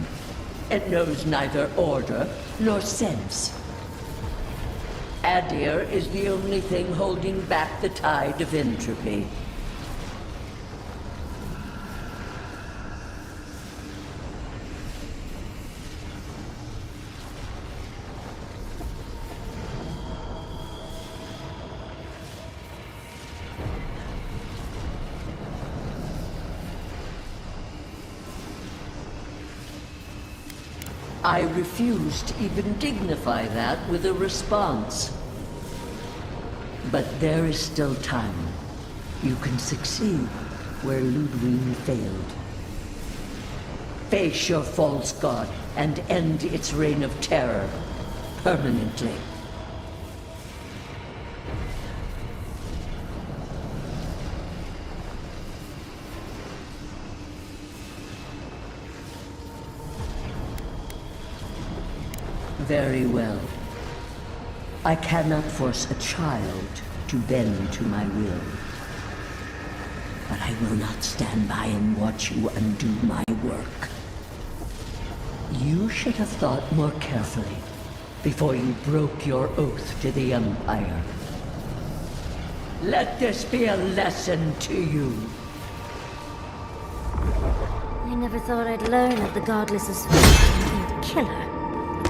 It knows neither order nor sense. Adir is the only thing holding back the tide of entropy. I refuse to even dignify that with a response. But there is still time. You can succeed where Ludwig failed. Face your false god and end its reign of terror permanently. Very well. I cannot force a child to bend to my will. But I will not stand by and watch you undo my work. You should have thought more carefully before you broke your oath to the Empire. Let this be a lesson to you. I never thought I'd learn of the godless's fate and killer.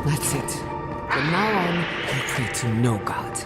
That's it. From now on, I pray to no god.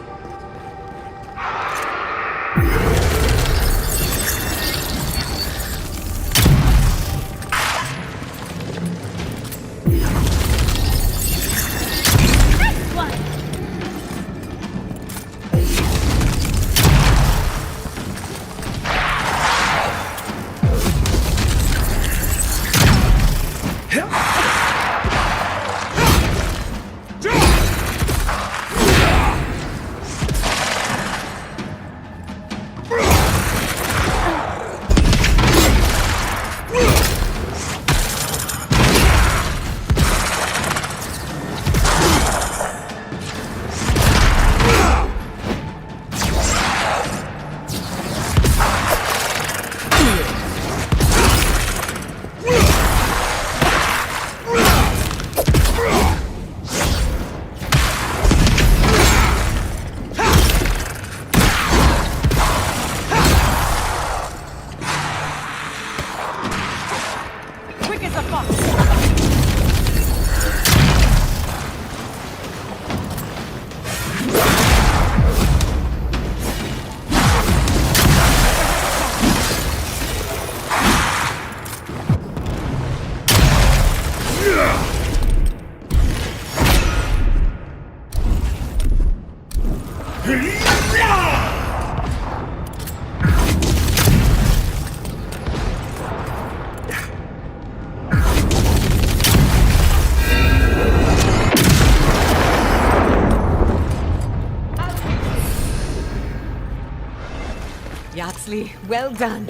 Seriously, well done.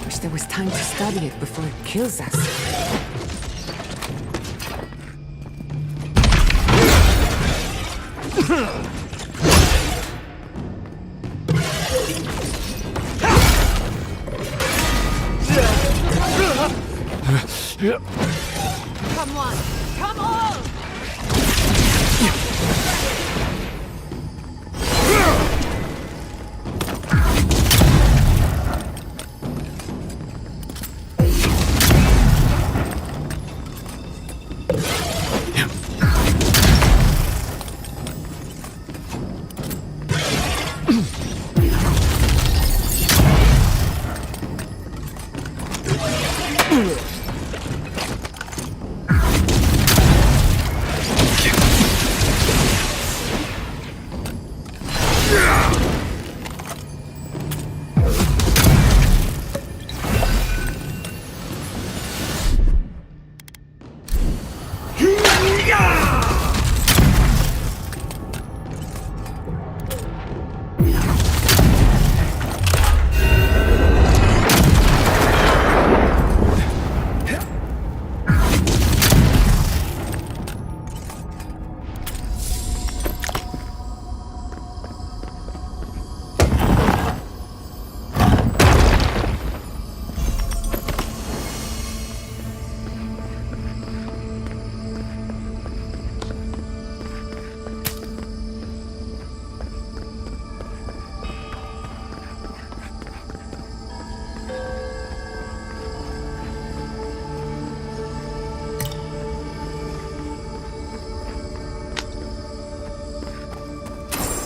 Wish there was time to study it before it kills us. Come on! Come on!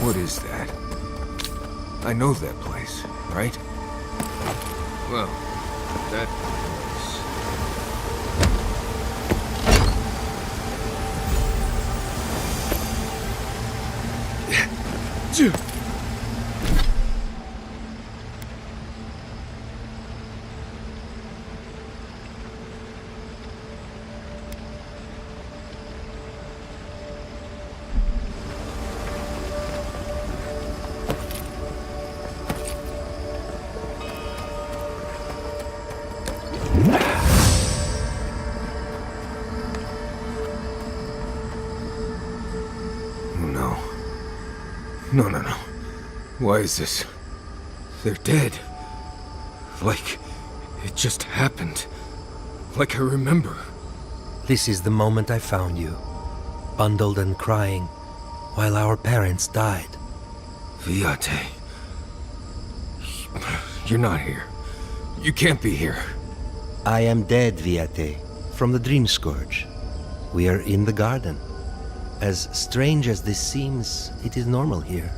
What is that? I know that place, right? Well, that place... No. Why is this? They're dead. Like, it just happened. Like I remember. This is the moment I found you, bundled and crying, while our parents died. Viate. You're not here. You can't be here. I am dead, Viate, from the Dream Scourge. We are in the garden. As strange as this seems, it is normal here.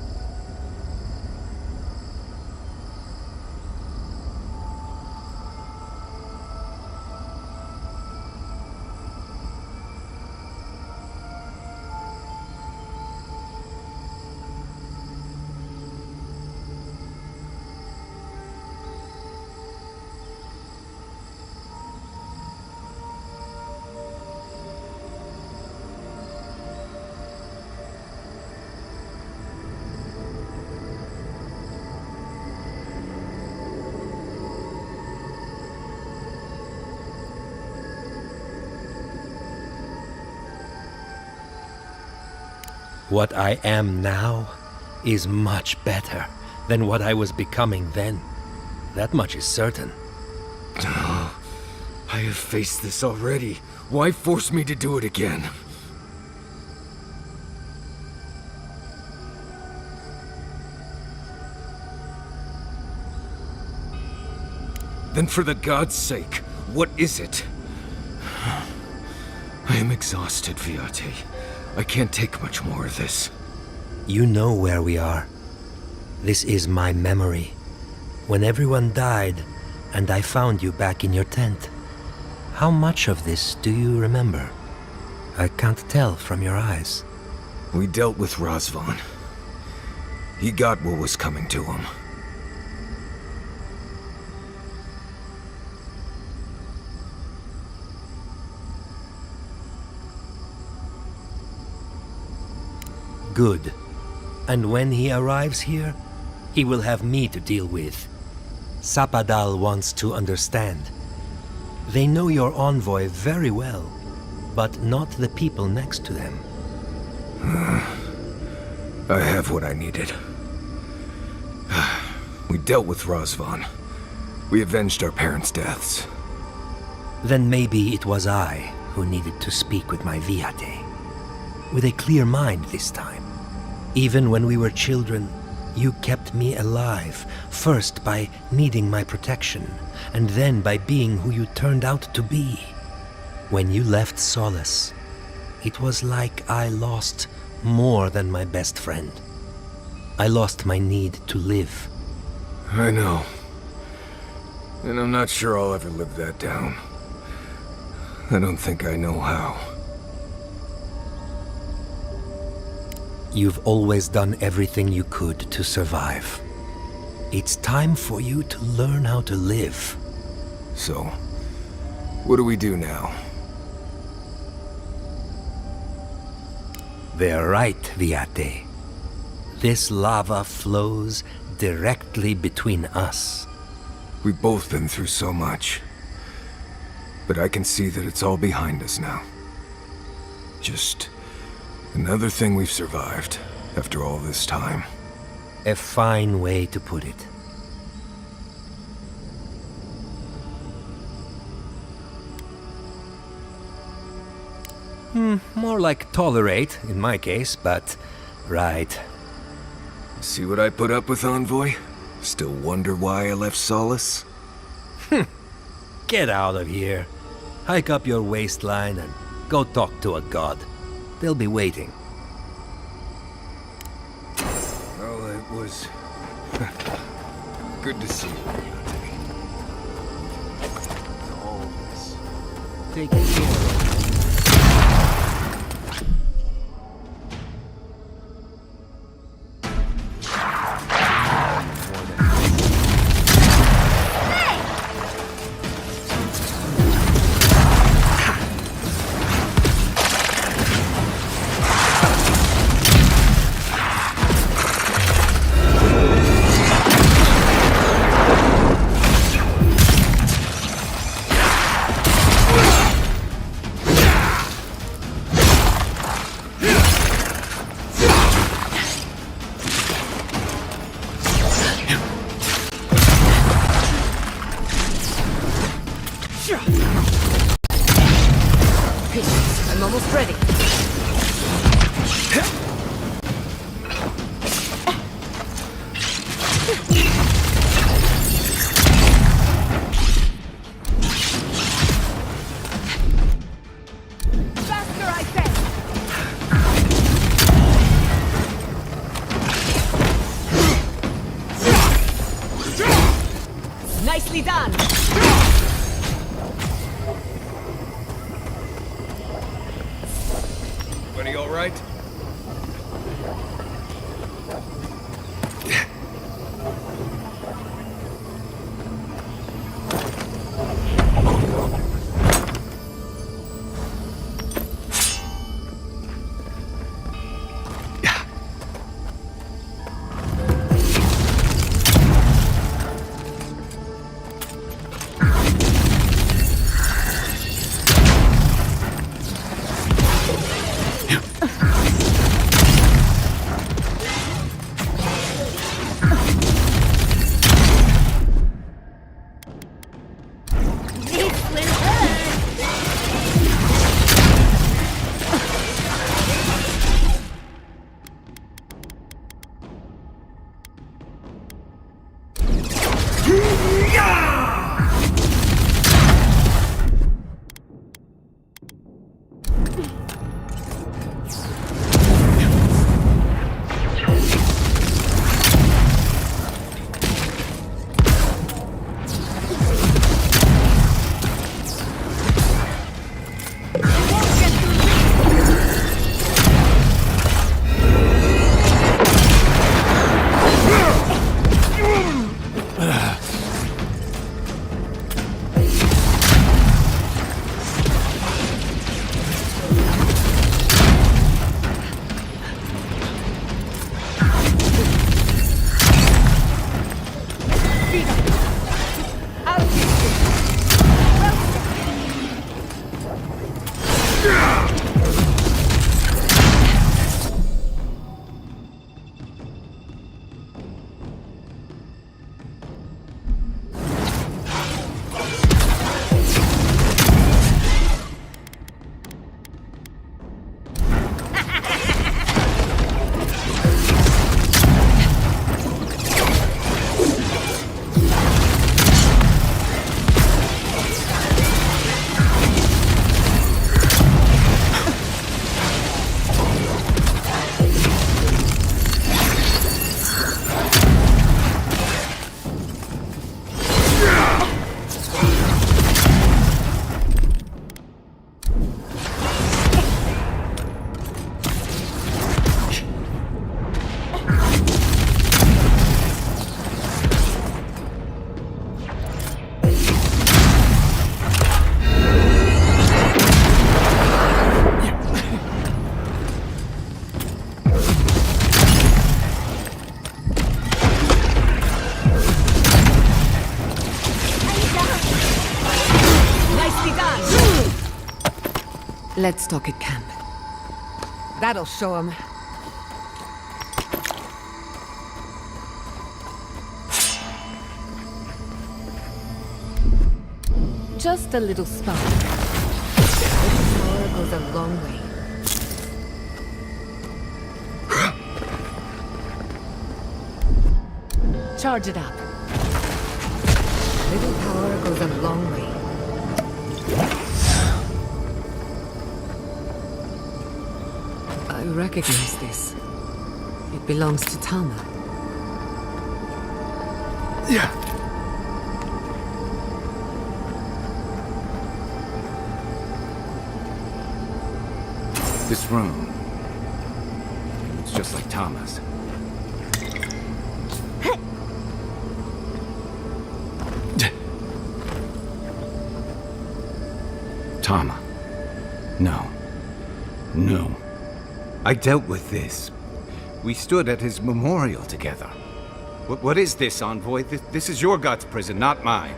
What I am now is much better than what I was becoming then. That much is certain. I have faced this already. Why force me to do it again? Then for the god's sake, what is it? I am exhausted, Viate. I can't take much more of this. You know where we are. This is my memory. When everyone died, and I found you back in your tent. How much of this do you remember? I can't tell from your eyes. We dealt with Razvan. He got what was coming to him. Good. And when he arrives here, he will have me to deal with. Sapadal wants to understand. They know your envoy very well, but not the people next to them. I have what I needed. We dealt with Razvan. We avenged our parents' deaths. Then maybe it was I who needed to speak with my Viate. With a clear mind this time. Even when we were children, you kept me alive, first by needing my protection, and then by being who you turned out to be. When you left Solace, it was like I lost more than my best friend. I lost my need to live. I know. And I'm not sure I'll ever live that down. I don't think I know how. You've always done everything you could to survive. It's time for you to learn how to live. So, what do we do now? They're right, Viate. This lava flows directly between us. We've both been through so much. But I can see that it's all behind us now. Just another thing we've survived after all this time. A fine way to put it. More like tolerate, in my case, but right. See what I put up with, Envoy? Still wonder why I left Solace? Get out of here. Hike up your waistline and go talk to a god. They'll be waiting. Well, it was good to see you, Viate. All this. Take care. I'm almost ready. Faster, I say! Nicely done! Everybody all right? Let's talk at camp. That'll show him. Just a little spark. Power goes a long way. Charge it up. Little power goes a long way. I recognize this. It belongs to Tama. Yeah. This room. It's just like Tama's. Tama. No. No. I dealt with this. We stood at his memorial together. What is this, Envoy? This is your god's prison, not mine.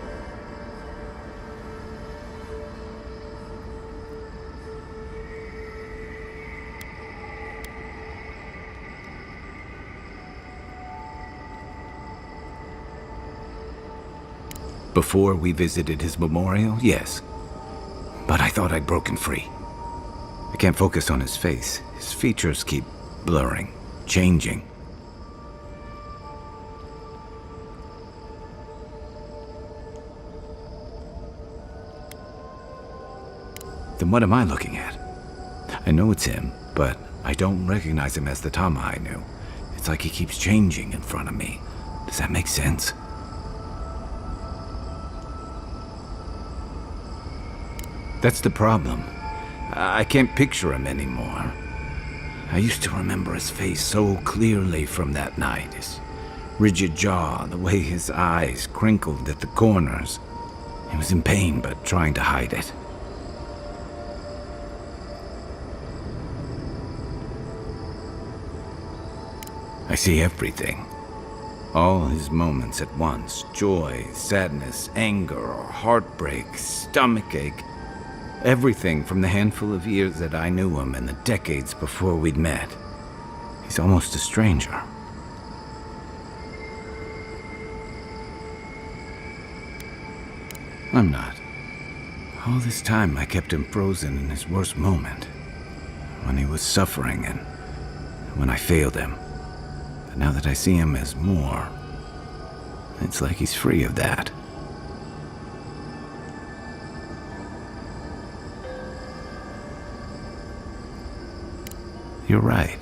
Before we visited his memorial, yes. But I thought I'd broken free. I can't focus on his face. His features keep blurring, changing. Then what am I looking at? I know it's him, but I don't recognize him as the Tama I knew. It's like he keeps changing in front of me. Does that make sense? That's the problem. I can't picture him anymore. I used to remember his face so clearly from that night. His rigid jaw, the way his eyes crinkled at the corners. He was in pain, but trying to hide it. I see everything. All his moments at once. Joy, sadness, anger, or heartbreak, stomachache. Everything from the handful of years that I knew him and the decades before we'd met. He's almost a stranger. I'm not. All this time I kept him frozen in his worst moment. When he was suffering and when I failed him. But now that I see him as more, it's like he's free of that. You're right.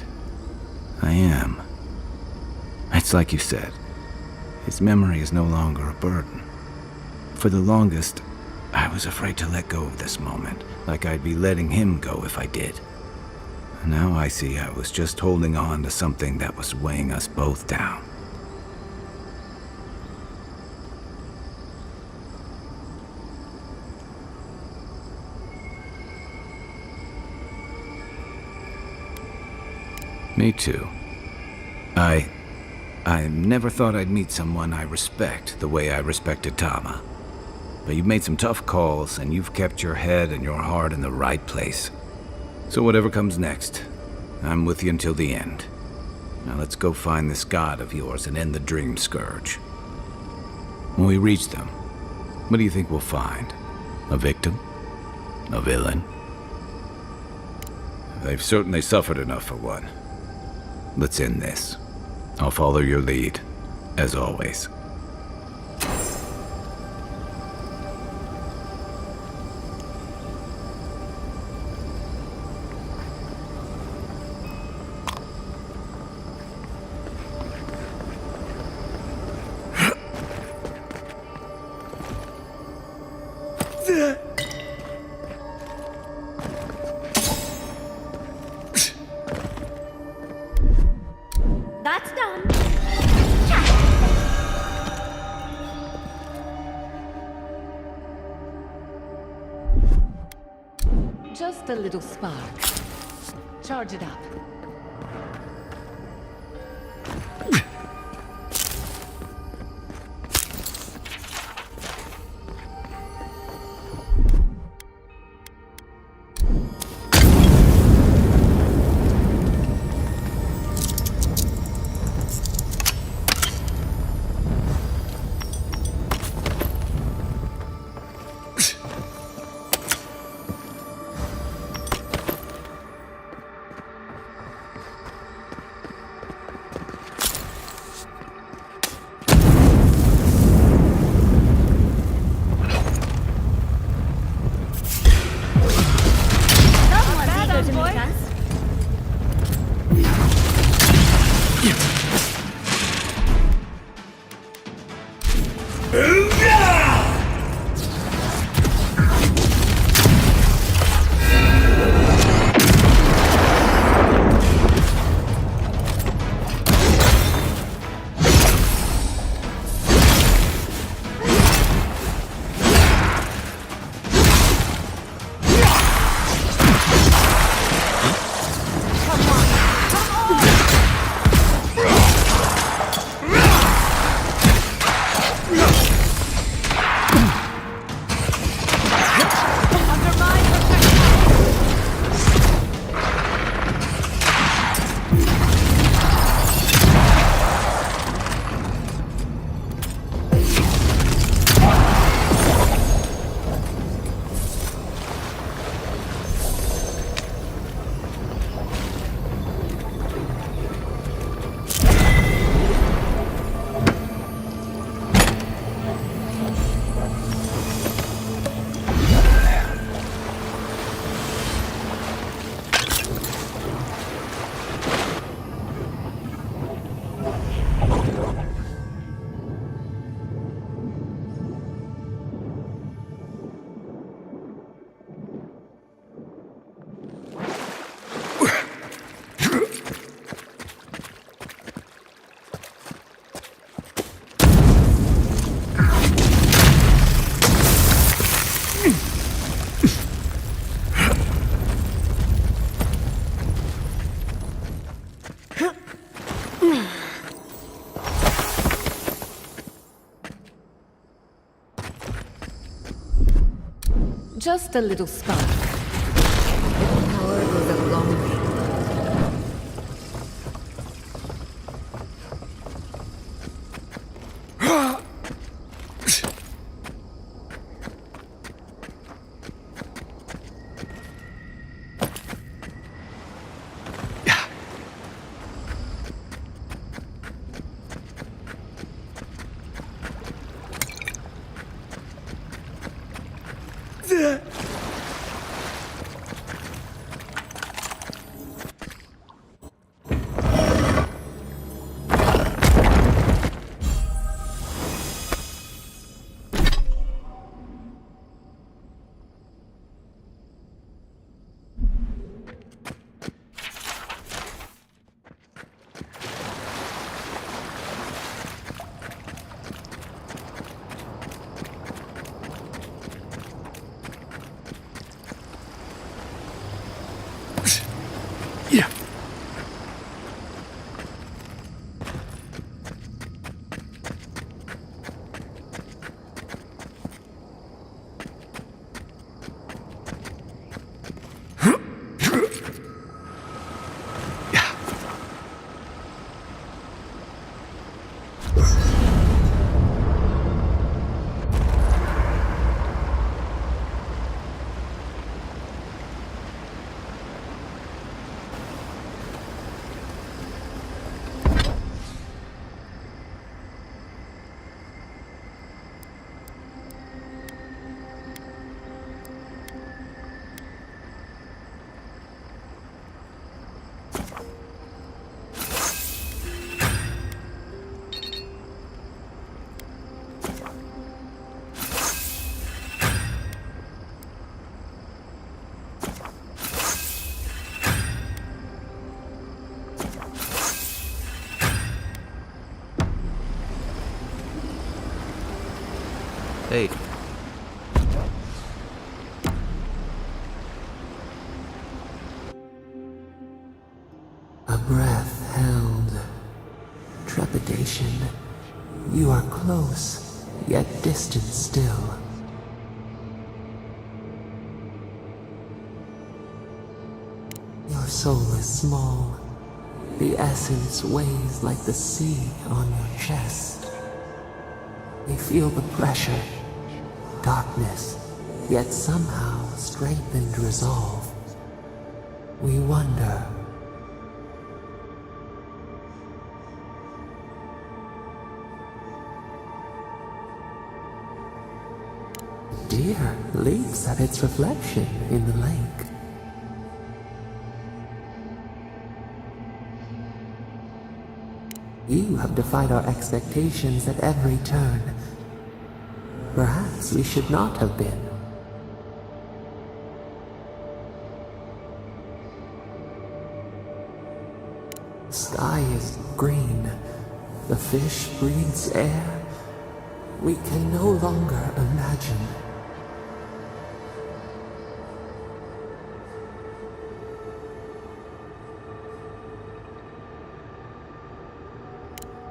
I am. It's like you said. His memory is no longer a burden. For the longest, I was afraid to let go of this moment, like I'd be letting him go if I did. And now I see I was just holding on to something that was weighing us both down. Me too. I never thought I'd meet someone I respect the way I respected Tama. But you've made some tough calls, and you've kept your head and your heart in the right place. So whatever comes next, I'm with you until the end. Now let's go find this god of yours and end the dream scourge. When we reach them, what do you think we'll find? A victim? A villain? They've certainly suffered enough for one. Let's end this. I'll follow your lead, as always. That's done. Just a little spark. Charge it up. Just a little spark. Little power goes a long way. Hey. A breath held. Trepidation. You are close, yet distant still. Your soul is small. The essence weighs like the sea on your chest. They feel the pressure. Darkness, yet somehow strengthened resolve. We wonder. Deer leaps at its reflection in the lake. You have defied our expectations at every turn. Perhaps we should not have been. The sky is green. The fish breathes air. We can no longer imagine.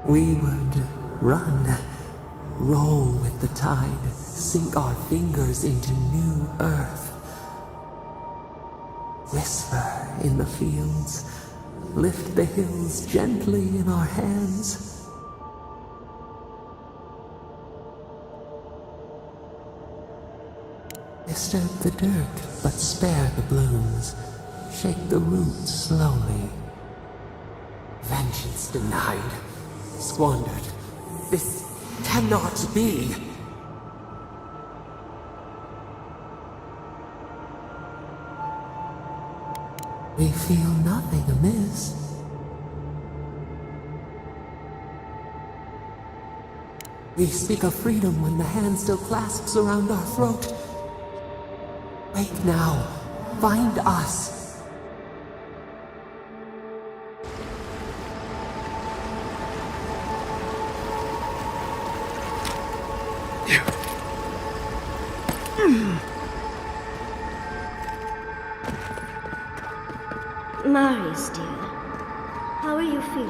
We would run, roll with the tide, sink our fingers into new earth. Whisper in the fields, lift the hills gently in our hands. Disturb the dirt, but spare the blooms. Shake the roots slowly. Vengeance denied. Squandered. This cannot be. We feel nothing amiss. We speak of freedom when the hand still clasps around our throat. Wake now. Find us. Marius, dear. How are you feeling?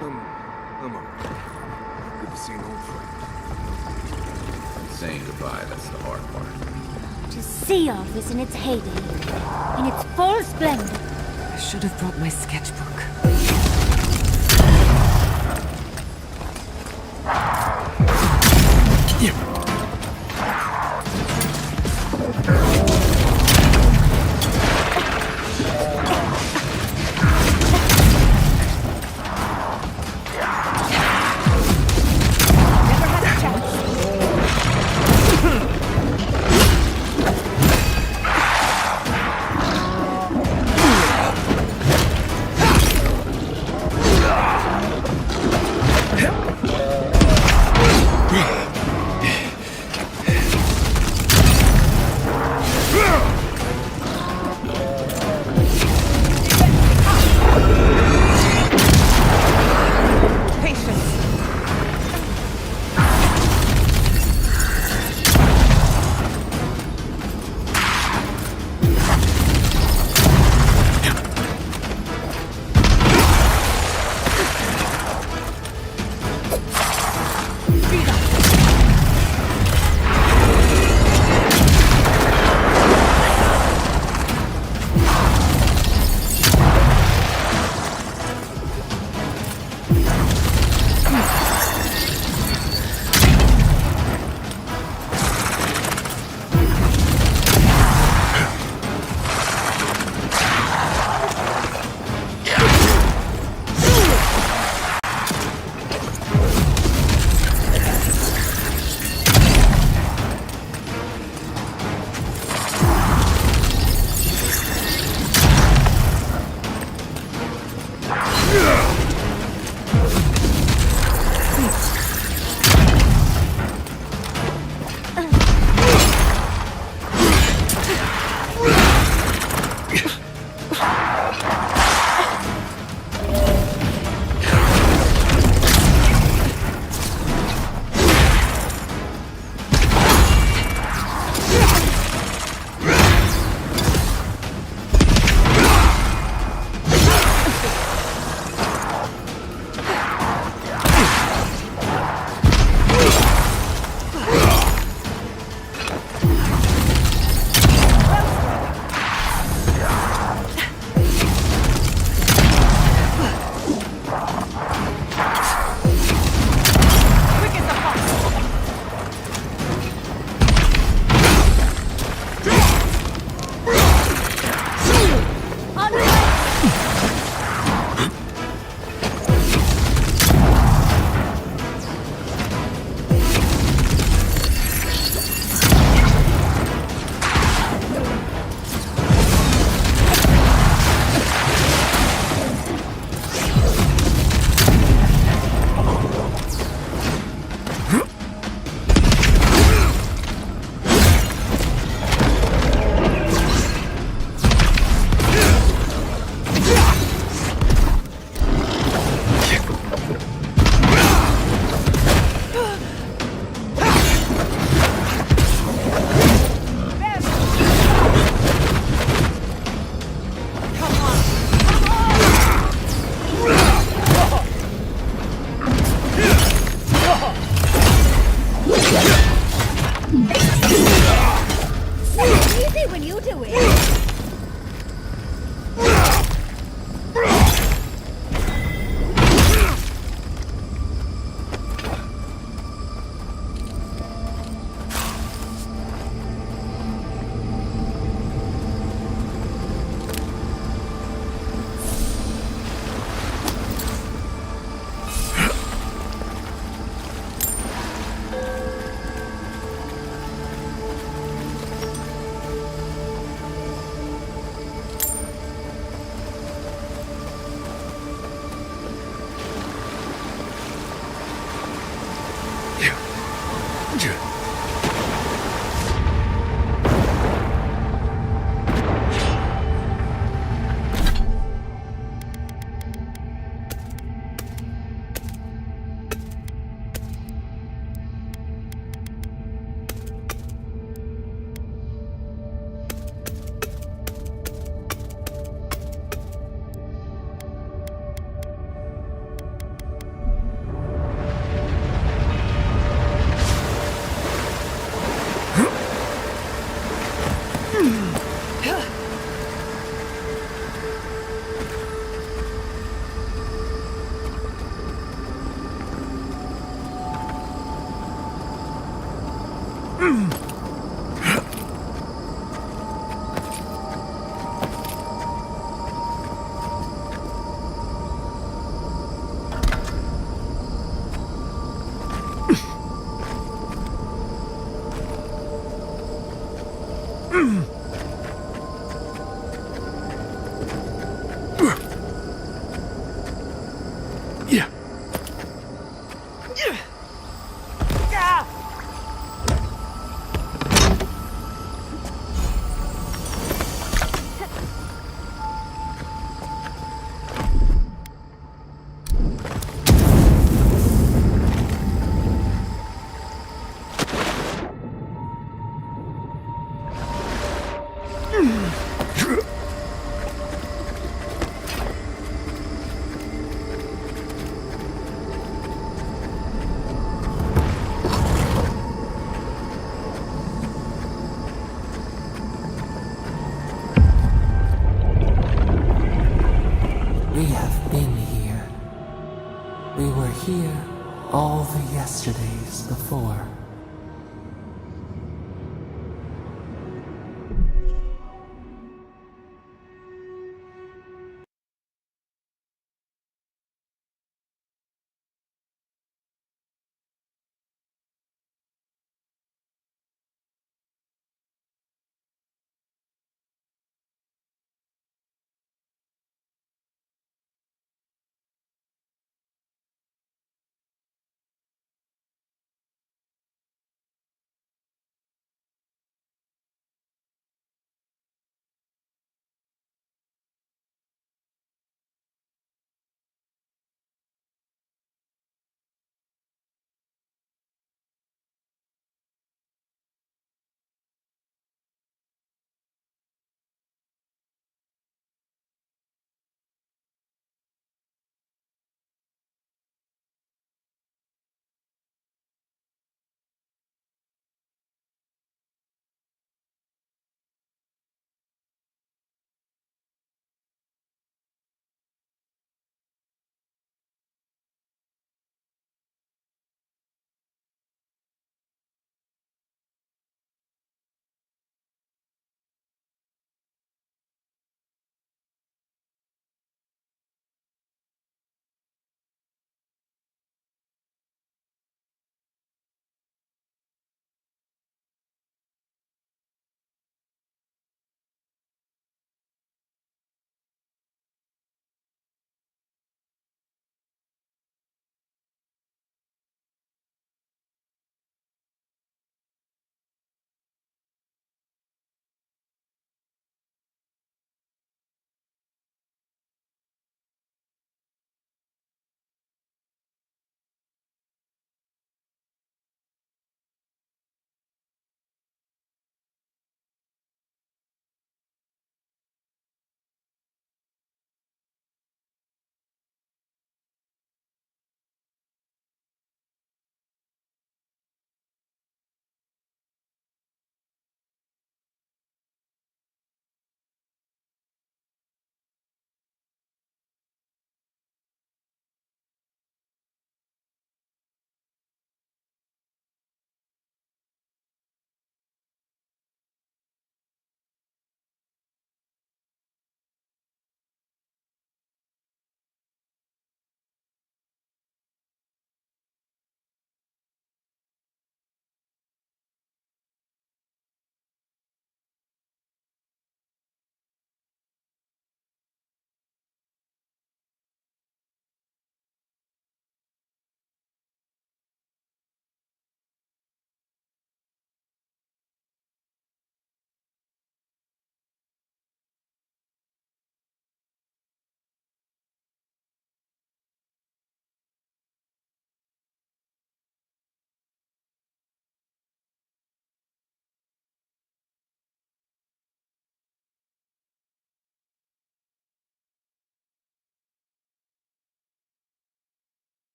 I'm alright. Good to see an old friend. Saying goodbye, that's the hard part. To see off is in its heyday, in its full splendor. I should have brought my sketchbook. doing? We have been here. We were here all the yesterdays before.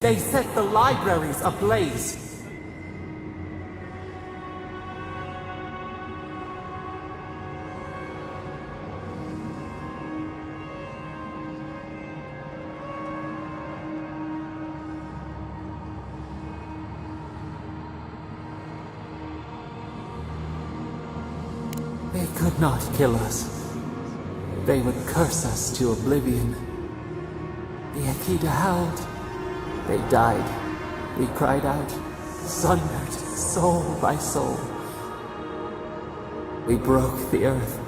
They set the libraries ablaze. They could not kill us. They would curse us to oblivion. The Akita howled. They died. We cried out, sundered soul by soul. We broke the earth,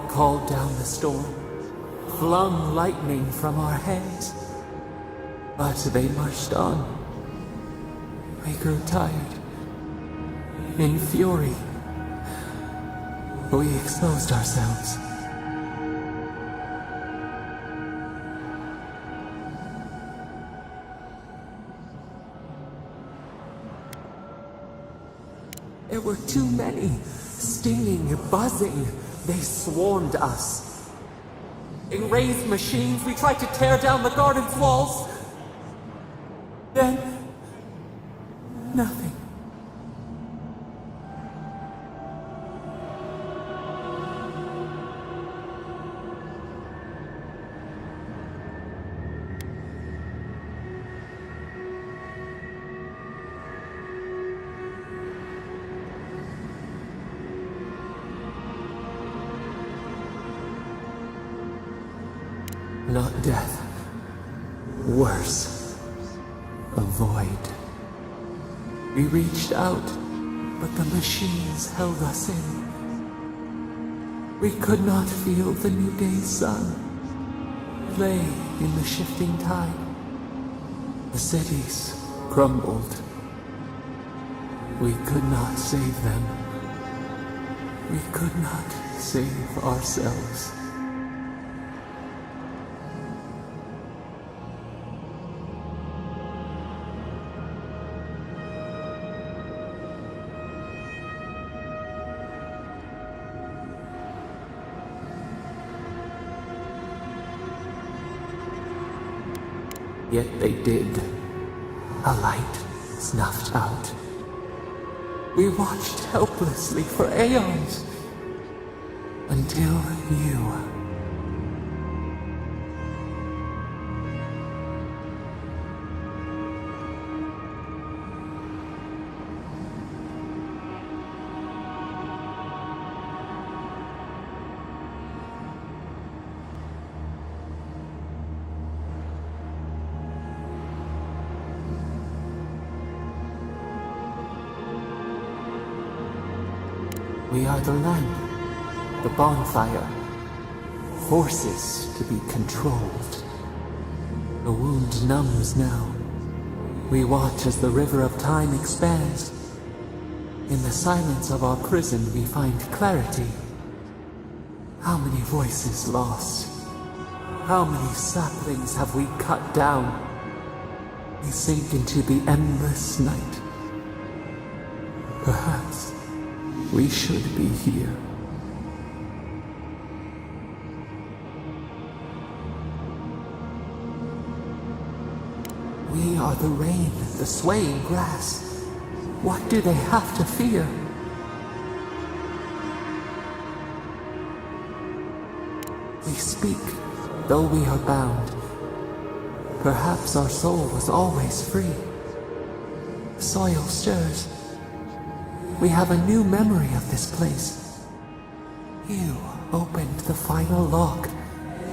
called down the storm, flung lightning from our hands. But they marched on. We grew tired. In fury, we exposed ourselves. There were too many, stinging, buzzing. They swarmed us. In raised machines, we tried to tear down the garden's walls. Then, nothing. Not death. Worse. A void. We reached out, but the machines held us in. We could not feel the new day's sun. Lay in the shifting tide. The cities crumbled. We could not save them. We could not save ourselves. Yet they did. A light snuffed out. We watched helplessly for aeons. Until you. We are the lamp, the bonfire, forces to be controlled. The wound numbs now. We watch as the river of time expands. In the silence of our prison we find clarity. How many voices lost? How many saplings have we cut down? We sink into the endless night. Perhaps we should be here. We are the rain, the swaying grass. What do they have to fear? We speak, though we are bound. Perhaps our soul was always free. The soil stirs. We have a new memory of this place. You opened the final lock,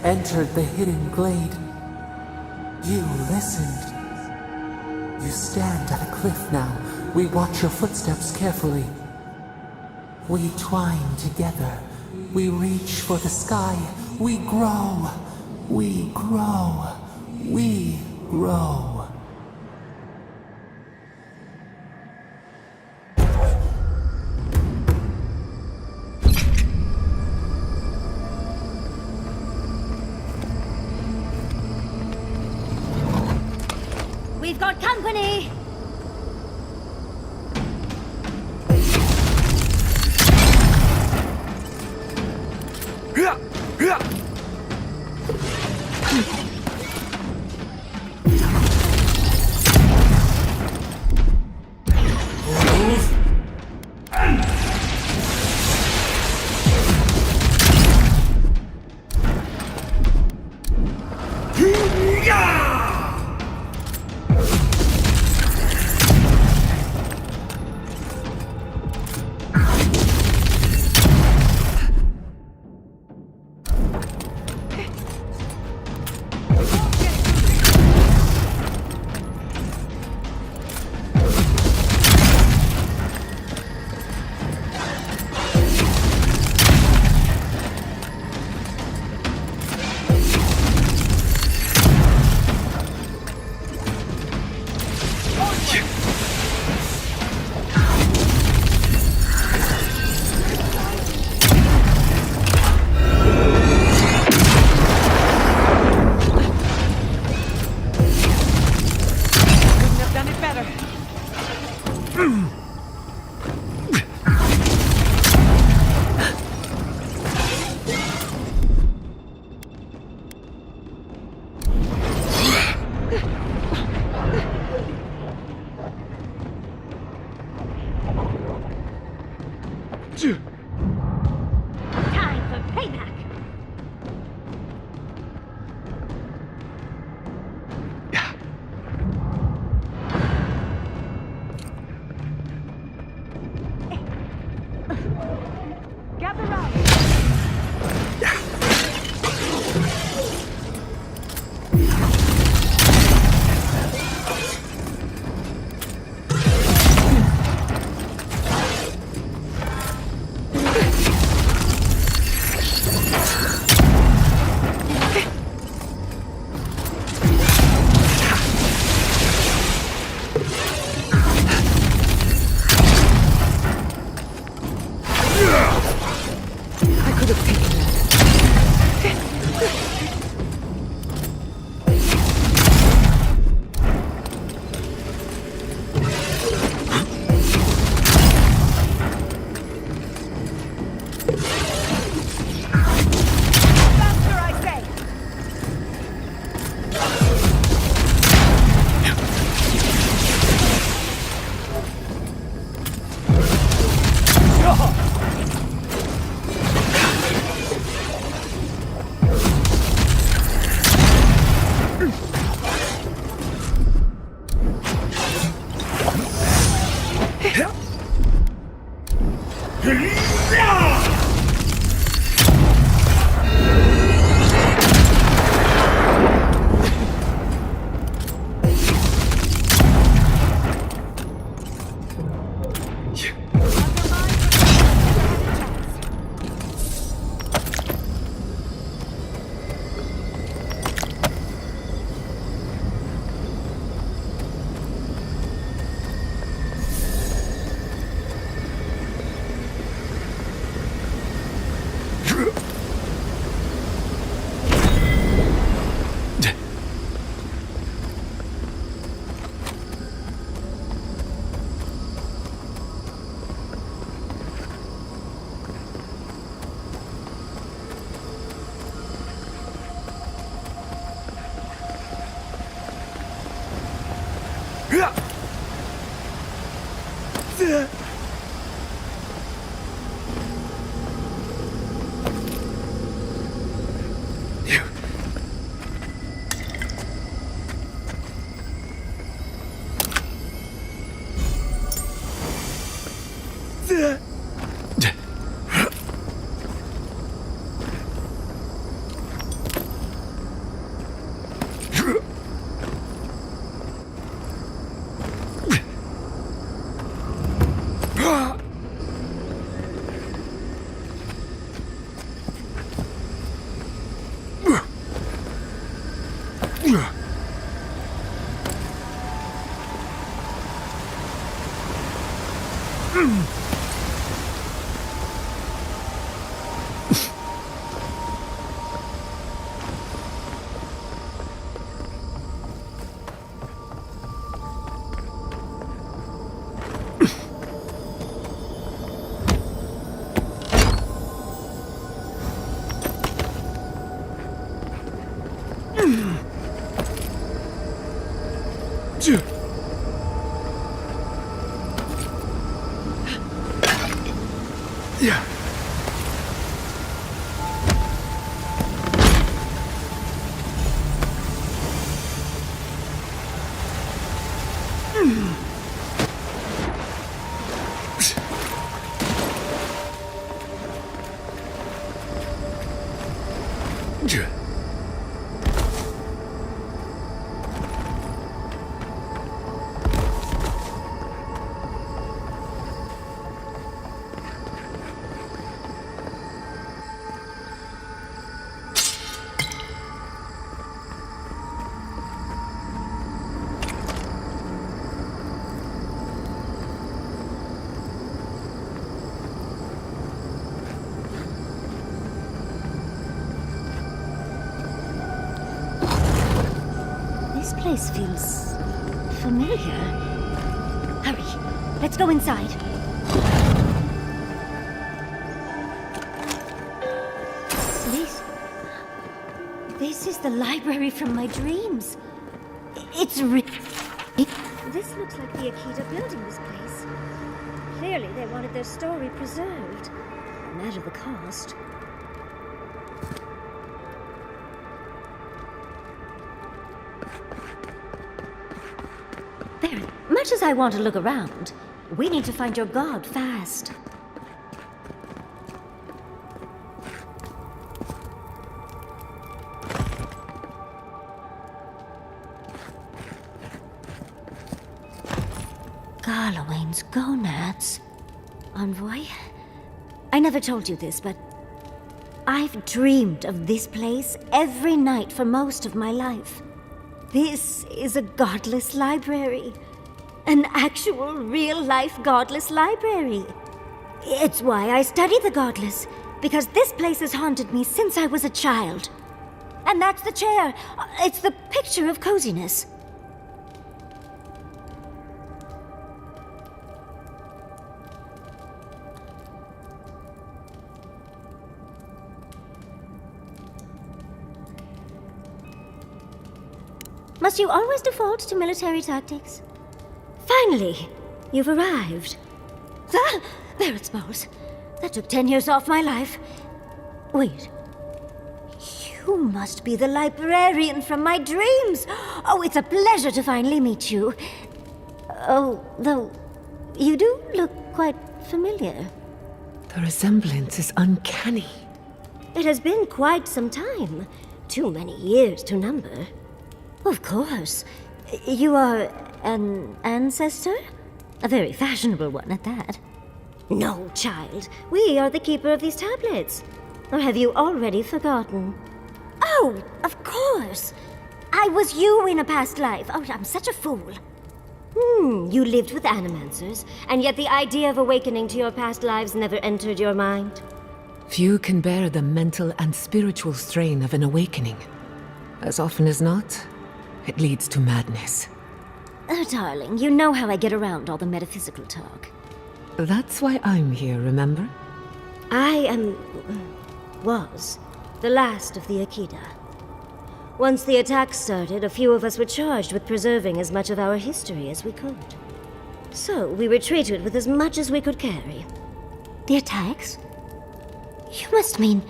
entered the hidden glade. You listened. You stand at a cliff now. We watch your footsteps carefully. We twine together. We reach for the sky. We grow. We grow. We grow. We've got company! This place feels familiar. Hurry, let's go inside. This is the library from my dreams. It's This looks like the Akita building this place. Clearly they wanted their story preserved, no matter the cost. There, much as I want to look around, we need to find your god fast. Garlowain's gonads. Envoy? I never told you this, but I've dreamed of this place every night for most of my life. This is a godless library. An actual, real-life godless library. It's why I study the godless, because this place has haunted me since I was a child. And that's the chair. It's the picture of coziness. Must you always default to military tactics? Finally, you've arrived. Ah, there it smells. That took 10 years off my life. Wait. You You must be the librarian from my dreams. Oh, it's a pleasure to finally meet you. Oh, though, you do look quite familiar. The resemblance is uncanny. It has been quite some time. Too many years to number. Of course. You are an ancestor? A very fashionable one at that. No, child. We are the keeper of these tablets. Or have you already forgotten? Oh, of course. I was you in a past life. Oh, I'm such a fool. You lived with animancers, and yet the idea of awakening to your past lives never entered your mind. Few can bear the mental and spiritual strain of an awakening. As often as not, it leads to madness. Oh, darling, you know how I get around all the metaphysical talk. That's why I'm here, remember? I was the last of the Akida. Once the attack started, a few of us were charged with preserving as much of our history as we could. So we retreated with as much as we could carry. The attacks? You must mean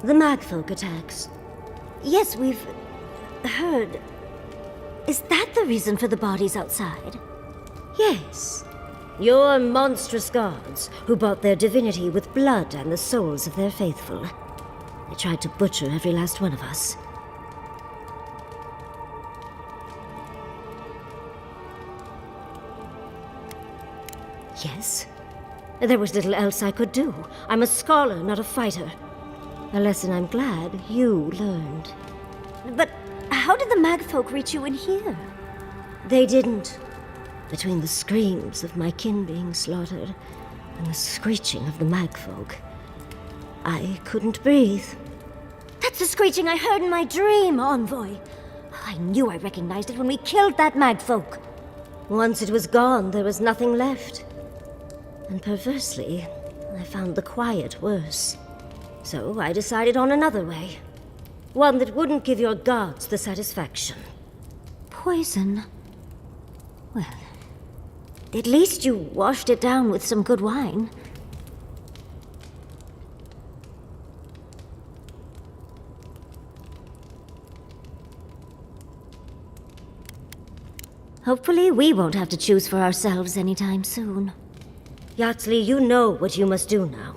the Magfolk attacks. Yes, we've heard. Is that the reason for the bodies outside? Yes. Your monstrous gods, who bought their divinity with blood and the souls of their faithful. They tried to butcher every last one of us. Yes. There was little else I could do. I'm a scholar, not a fighter. A lesson I'm glad you learned. But how did the Magfolk reach you in here? They didn't. Between the screams of my kin being slaughtered and the screeching of the Magfolk, I couldn't breathe. That's the screeching I heard in my dream, Envoy. I knew I recognized it when we killed that Magfolk. Once it was gone, there was nothing left. And perversely, I found the quiet worse. So I decided on another way. One that wouldn't give your gods the satisfaction. Poison? Well, at least you washed it down with some good wine. Hopefully we won't have to choose for ourselves anytime soon. Yatsley, you know what you must do now.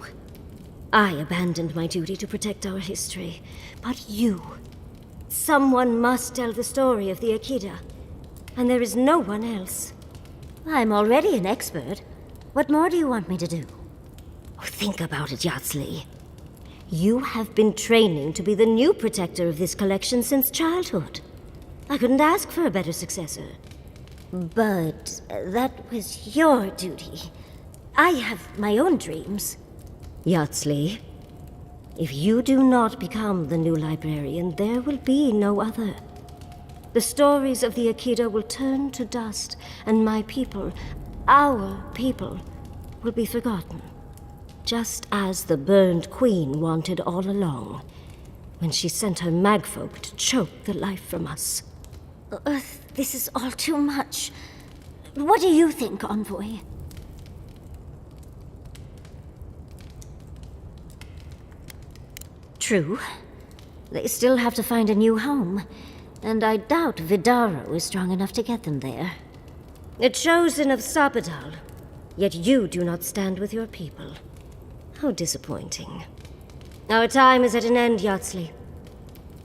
I abandoned my duty to protect our history, but you... Someone must tell the story of the Akida, and there is no one else. I'm already an expert. What more do you want me to do? Oh, think about it, Yatsley. You have been training to be the new protector of this collection since childhood. I couldn't ask for a better successor. But that was your duty. I have my own dreams. Yatsley, if you do not become the new librarian, there will be no other. The stories of the Akida will turn to dust, and my people, our people, will be forgotten. Just as the burned queen wanted all along, when she sent her magfolk to choke the life from us. This is all too much. What do you think, Envoy? True. They still have to find a new home, and I doubt Vidaro is strong enough to get them there. A chosen of Sapadal, yet you do not stand with your people. How disappointing. Our time is at an end, Yatsley.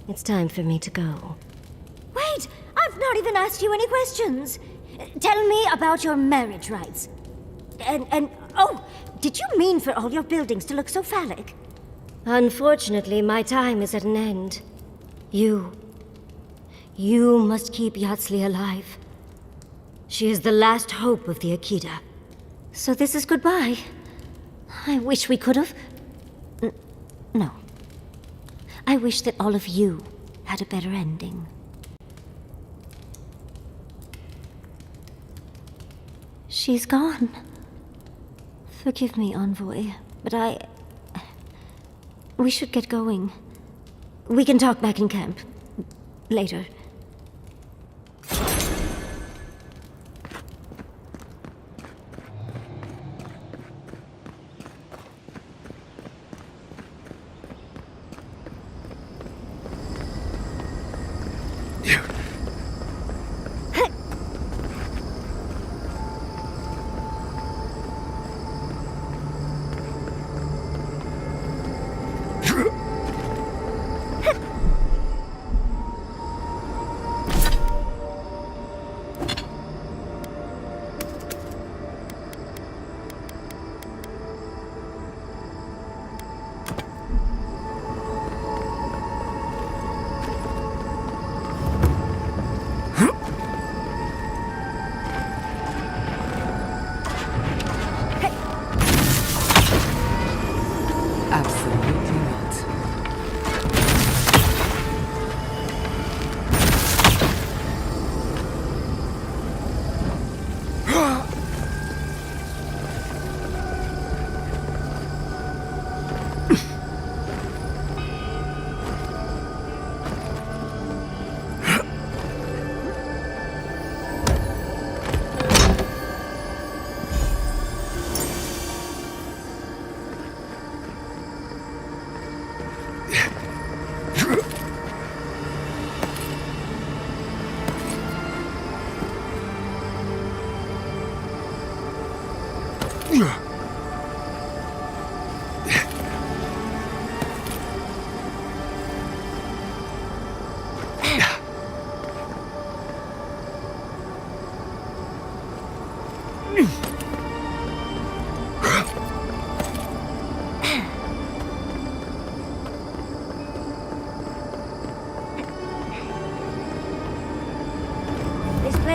It's time for me to go. Wait! I've not even asked you any questions! Tell me about your marriage rites. Oh, did you mean for all your buildings to look so phallic? Unfortunately, my time is at an end. You must keep Yatsley alive. She is the last hope of the Akida. So this is goodbye. I wish we could have... No. I wish that all of you had a better ending. She's gone. Forgive me, Envoy, but we should get going. We can talk back in camp. Later.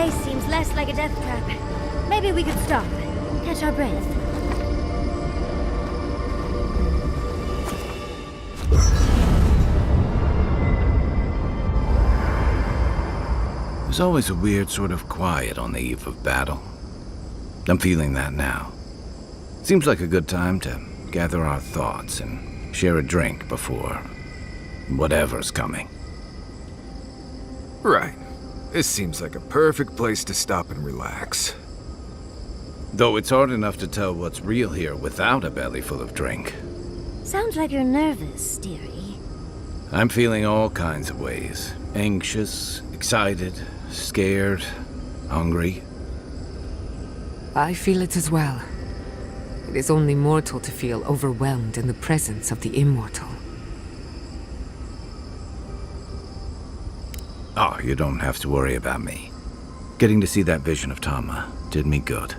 place seems less like a death trap. Maybe we could stop, catch our breath. There's always a weird sort of quiet on the eve of battle. I'm feeling that now. Seems like a good time to gather our thoughts and share a drink before whatever's coming. Right. This seems like a perfect place to stop and relax. Though it's hard enough to tell what's real here without a belly full of drink. Sounds like you're nervous, dearie. I'm feeling all kinds of ways. Anxious, excited, scared, hungry. I feel it as well. It is only mortal to feel overwhelmed in the presence of the immortal. Oh, you don't have to worry about me. Getting to see that vision of Tama did me good.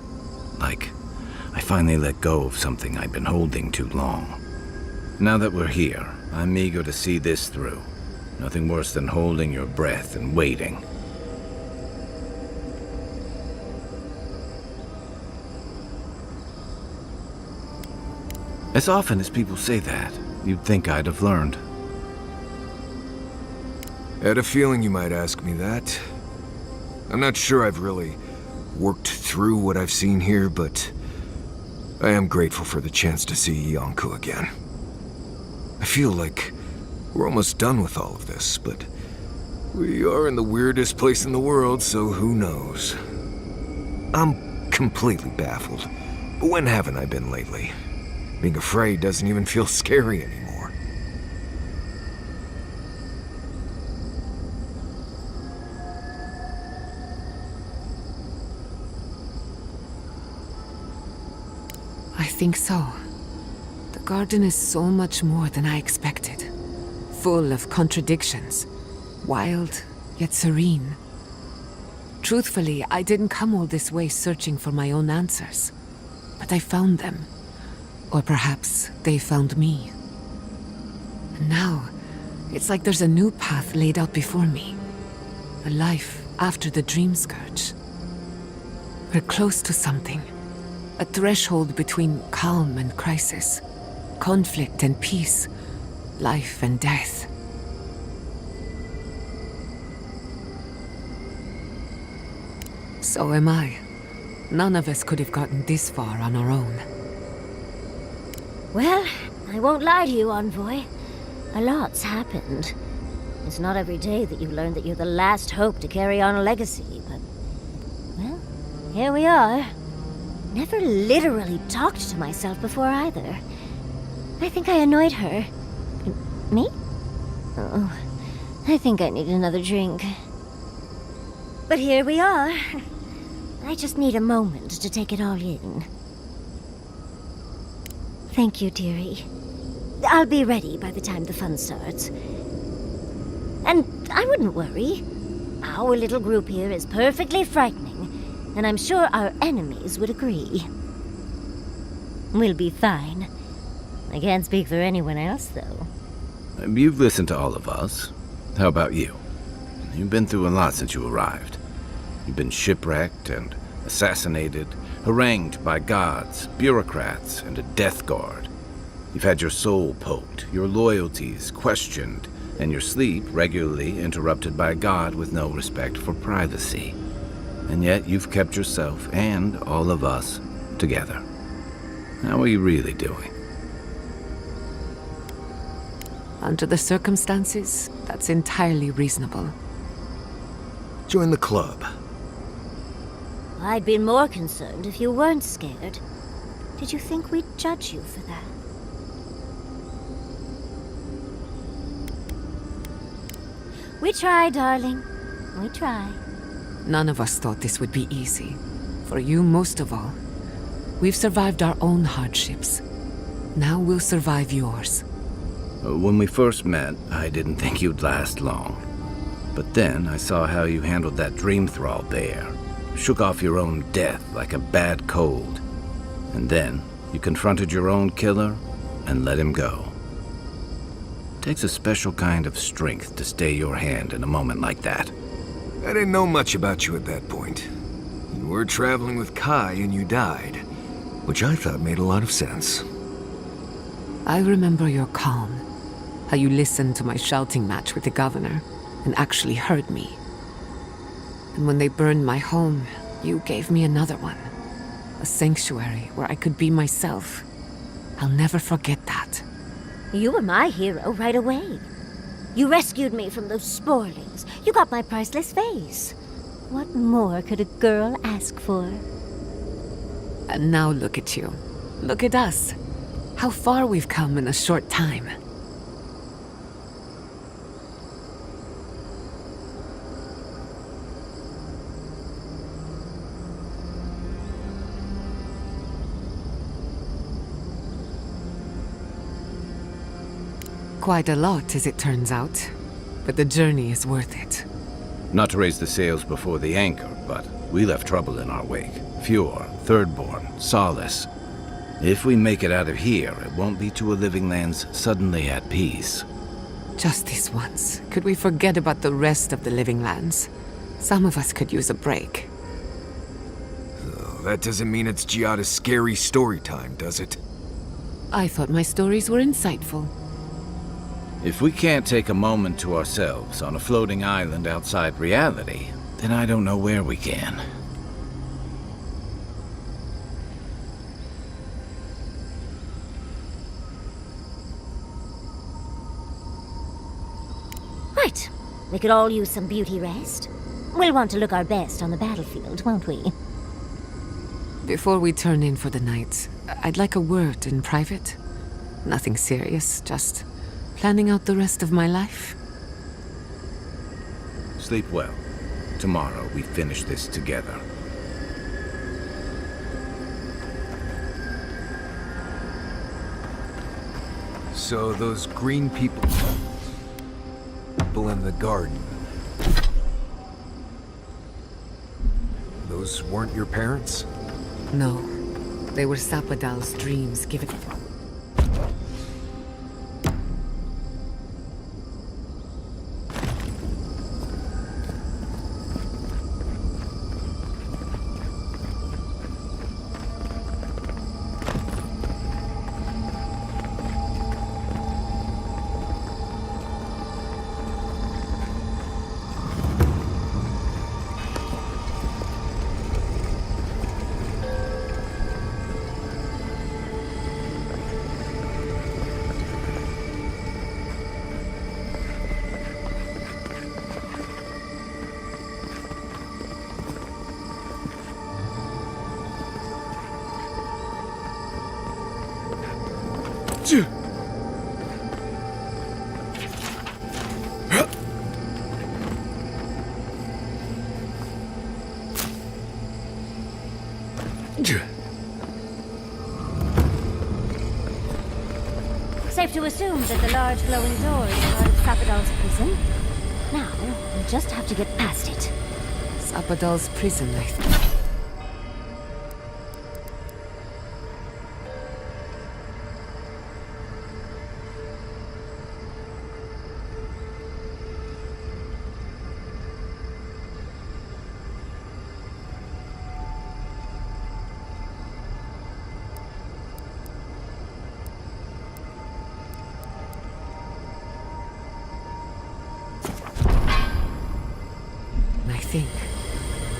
Like, I finally let go of something I'd been holding too long. Now that we're here, I'm eager to see this through. Nothing worse than holding your breath and waiting. As often as people say that, you'd think I'd have learned. I had a feeling you might ask me that. I'm not sure I've really worked through what I've seen here, but I am grateful for the chance to see Yonku again. I feel like we're almost done with all of this, but we are in the weirdest place in the world, so who knows? I'm completely baffled. But when haven't I been lately? Being afraid doesn't even feel scary anymore. I think so. The garden is so much more than I expected. Full of contradictions. Wild, yet serene. Truthfully, I didn't come all this way searching for my own answers. But I found them. Or perhaps they found me. And now, it's like there's a new path laid out before me. A life after the dream scourge. We're close to something. A threshold between calm and crisis. Conflict and peace. Life and death. So am I. None of us could have gotten this far on our own. Well, I won't lie to you, Envoy. A lot's happened. It's not every day that you learn that you're the last hope to carry on a legacy, but... well, here we are. Never literally talked to myself before either. I think I annoyed her. Me? Oh, I think I need another drink. But here we are. I just need a moment to take it all in. Thank you, dearie. I'll be ready by the time the fun starts. And I wouldn't worry. Our little group here is perfectly frightening, and I'm sure our enemies would agree. We'll be fine. I can't speak for anyone else, though. You've listened to all of us. How about you? You've been through a lot since you arrived. You've been shipwrecked and assassinated, harangued by gods, bureaucrats, and a death guard. You've had your soul poked, your loyalties questioned, and your sleep regularly interrupted by a god with no respect for privacy. And yet you've kept yourself and all of us together. How are you really doing? Under the circumstances, that's entirely reasonable. Join the club. I'd been more concerned if you weren't scared. Did you think we'd judge you for that? We try, darling. We try. None of us thought this would be easy. For you, most of all. We've survived our own hardships. Now we'll survive yours. When we first met, I didn't think you'd last long. But then I saw how you handled that dream thrall there. Shook off your own death like a bad cold. And then you confronted your own killer and let him go. It takes a special kind of strength to stay your hand in a moment like that. I didn't know much about you at that point. You were traveling with Kai and you died, which I thought made a lot of sense. I remember your calm. How you listened to my shouting match with the governor and actually heard me. And when they burned my home, you gave me another one. A sanctuary where I could be myself. I'll never forget that. You were my hero right away. You rescued me from those sporlings. You got my priceless face. What more could a girl ask for? And now look at you. Look at us. How far we've come in a short time. Quite a lot, as it turns out. But the journey is worth it. Not to raise the sails before the anchor, but we left trouble in our wake. Fjord, Thirdborn, Solace. If we make it out of here, it won't be to a living lands suddenly at peace. Just this once. Could we forget about the rest of the living lands? Some of us could use a break. That doesn't mean it's Giada's scary story time, does it? I thought my stories were insightful. If we can't take a moment to ourselves on a floating island outside reality, then I don't know where we can. Right. We could all use some beauty rest. We'll want to look our best on the battlefield, won't we? Before we turn in for the night, I'd like a word in private. Nothing serious, just planning out the rest of my life. Sleep well. Tomorrow we finish this together. So those green people in the garden, those weren't your parents? No, they were Sapadal's dreams given. Safe to assume that the large glowing door is part of Sapadal's prison. Now, we'll just have to get past it. Sapadal's prison, I think.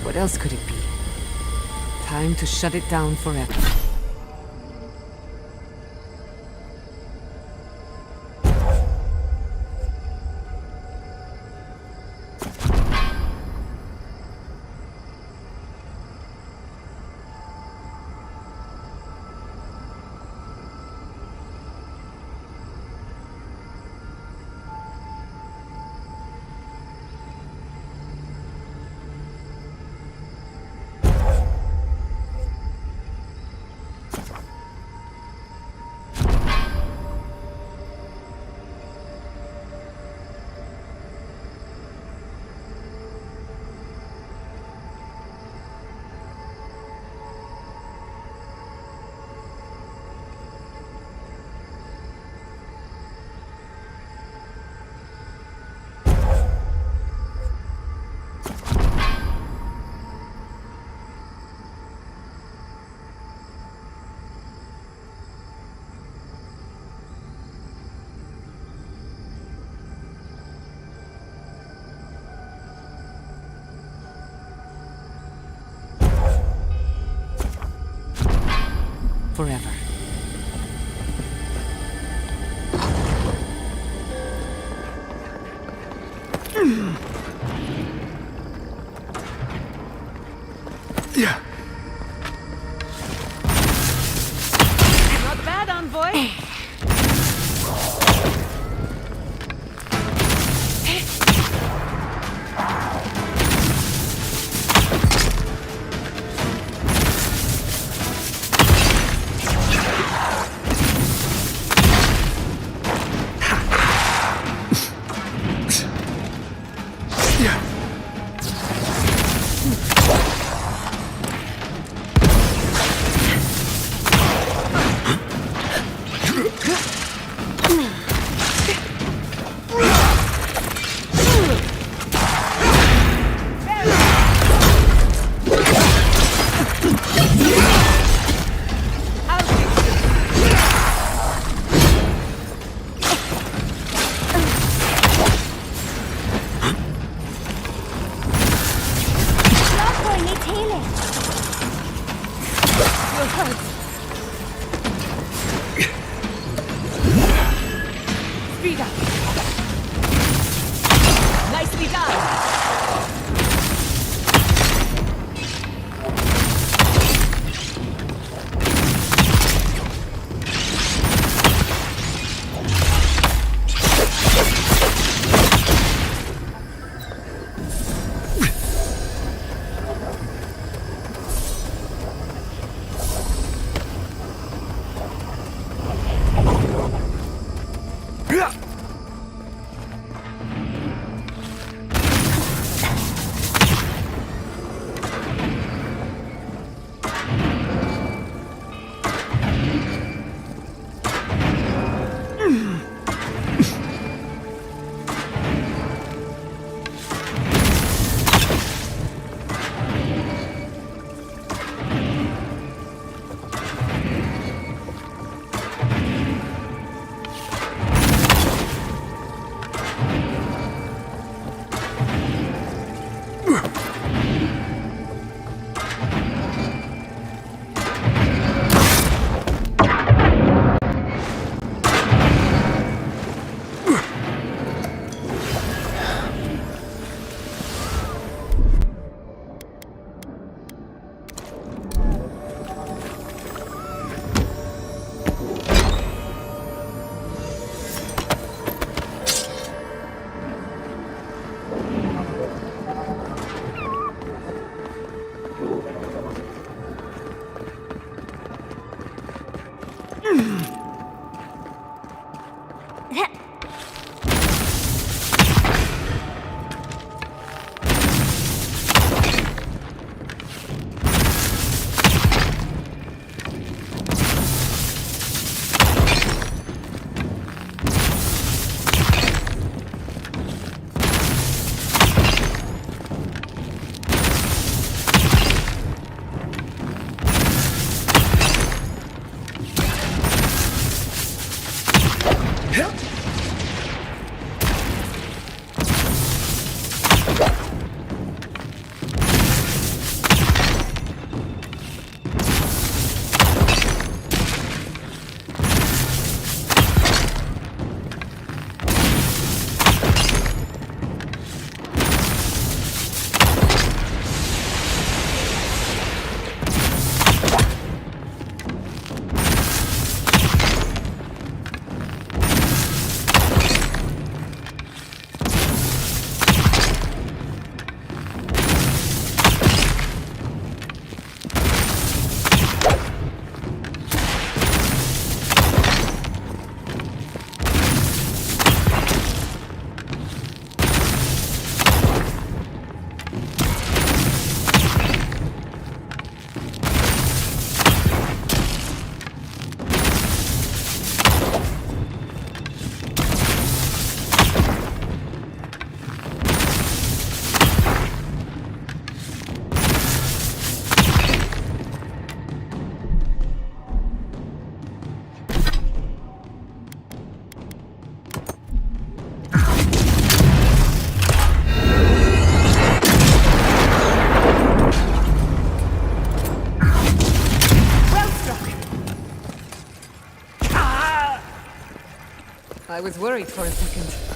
What else could it be? Time to shut it down forever. forever. Yeah. Not bad, envoy. Speed up. Nicely done. I was worried for a second.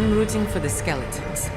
I'm rooting for the skeletons.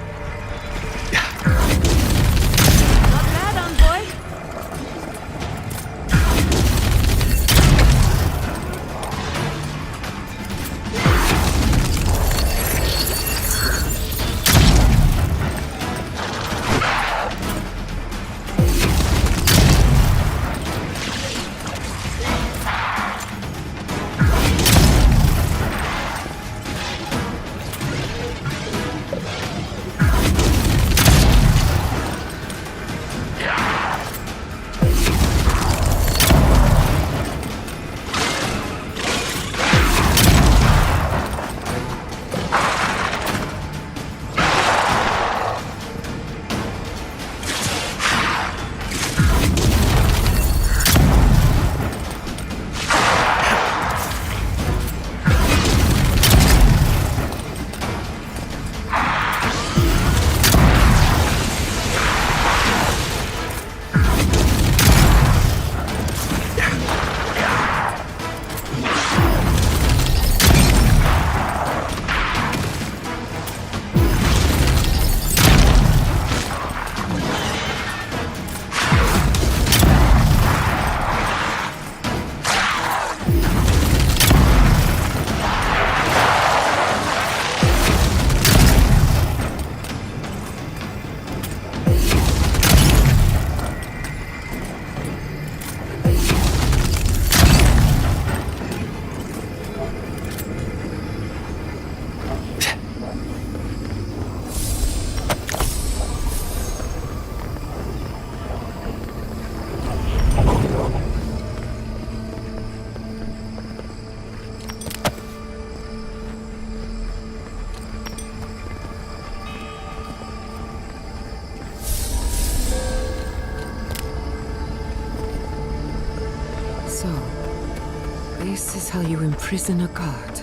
This is how you imprison a god.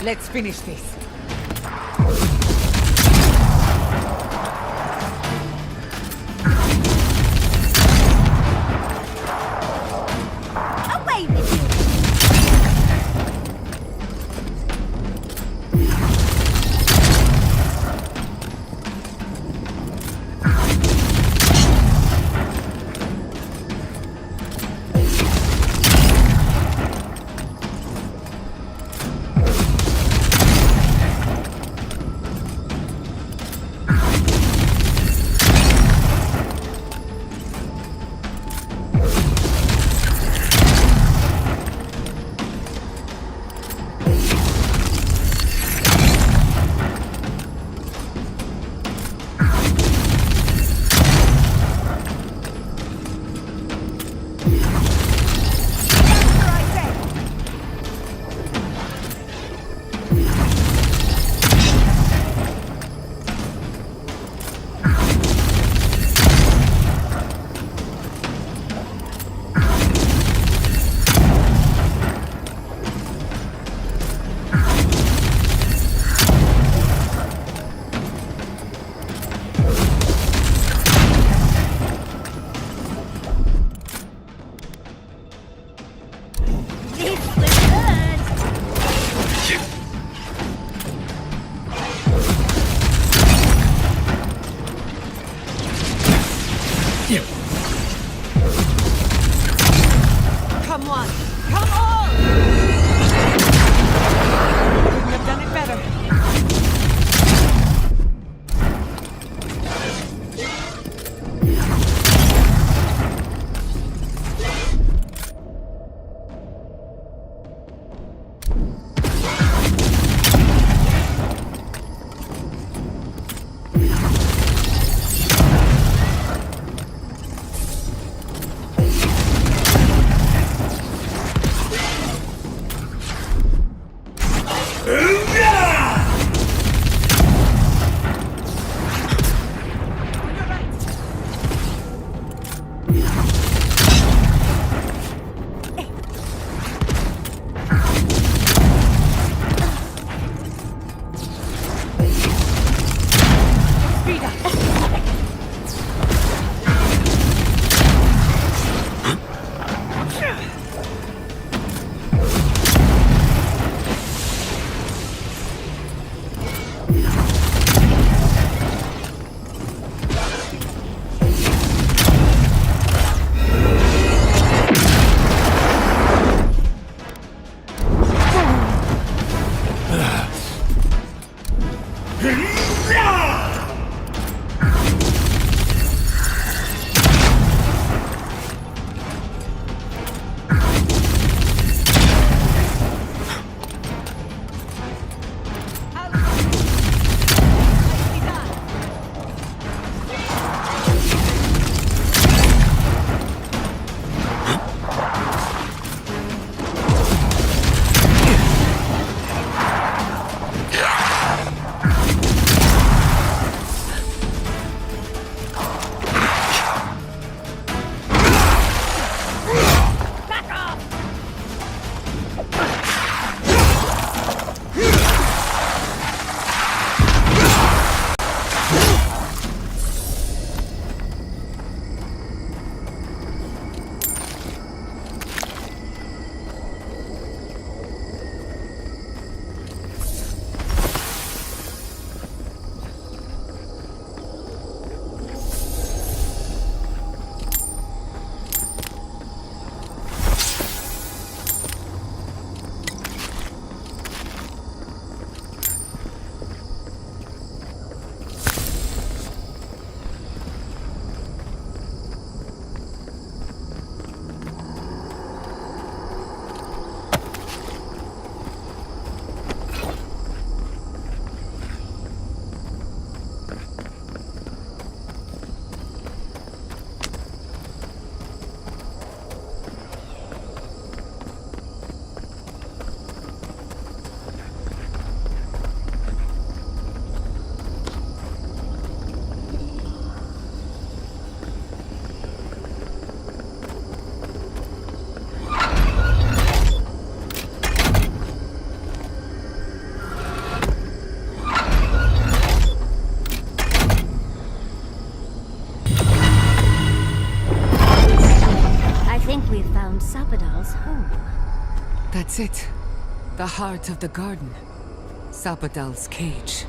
Let's finish this. Away with you! That's it. The heart of the garden. Sapadal's cage.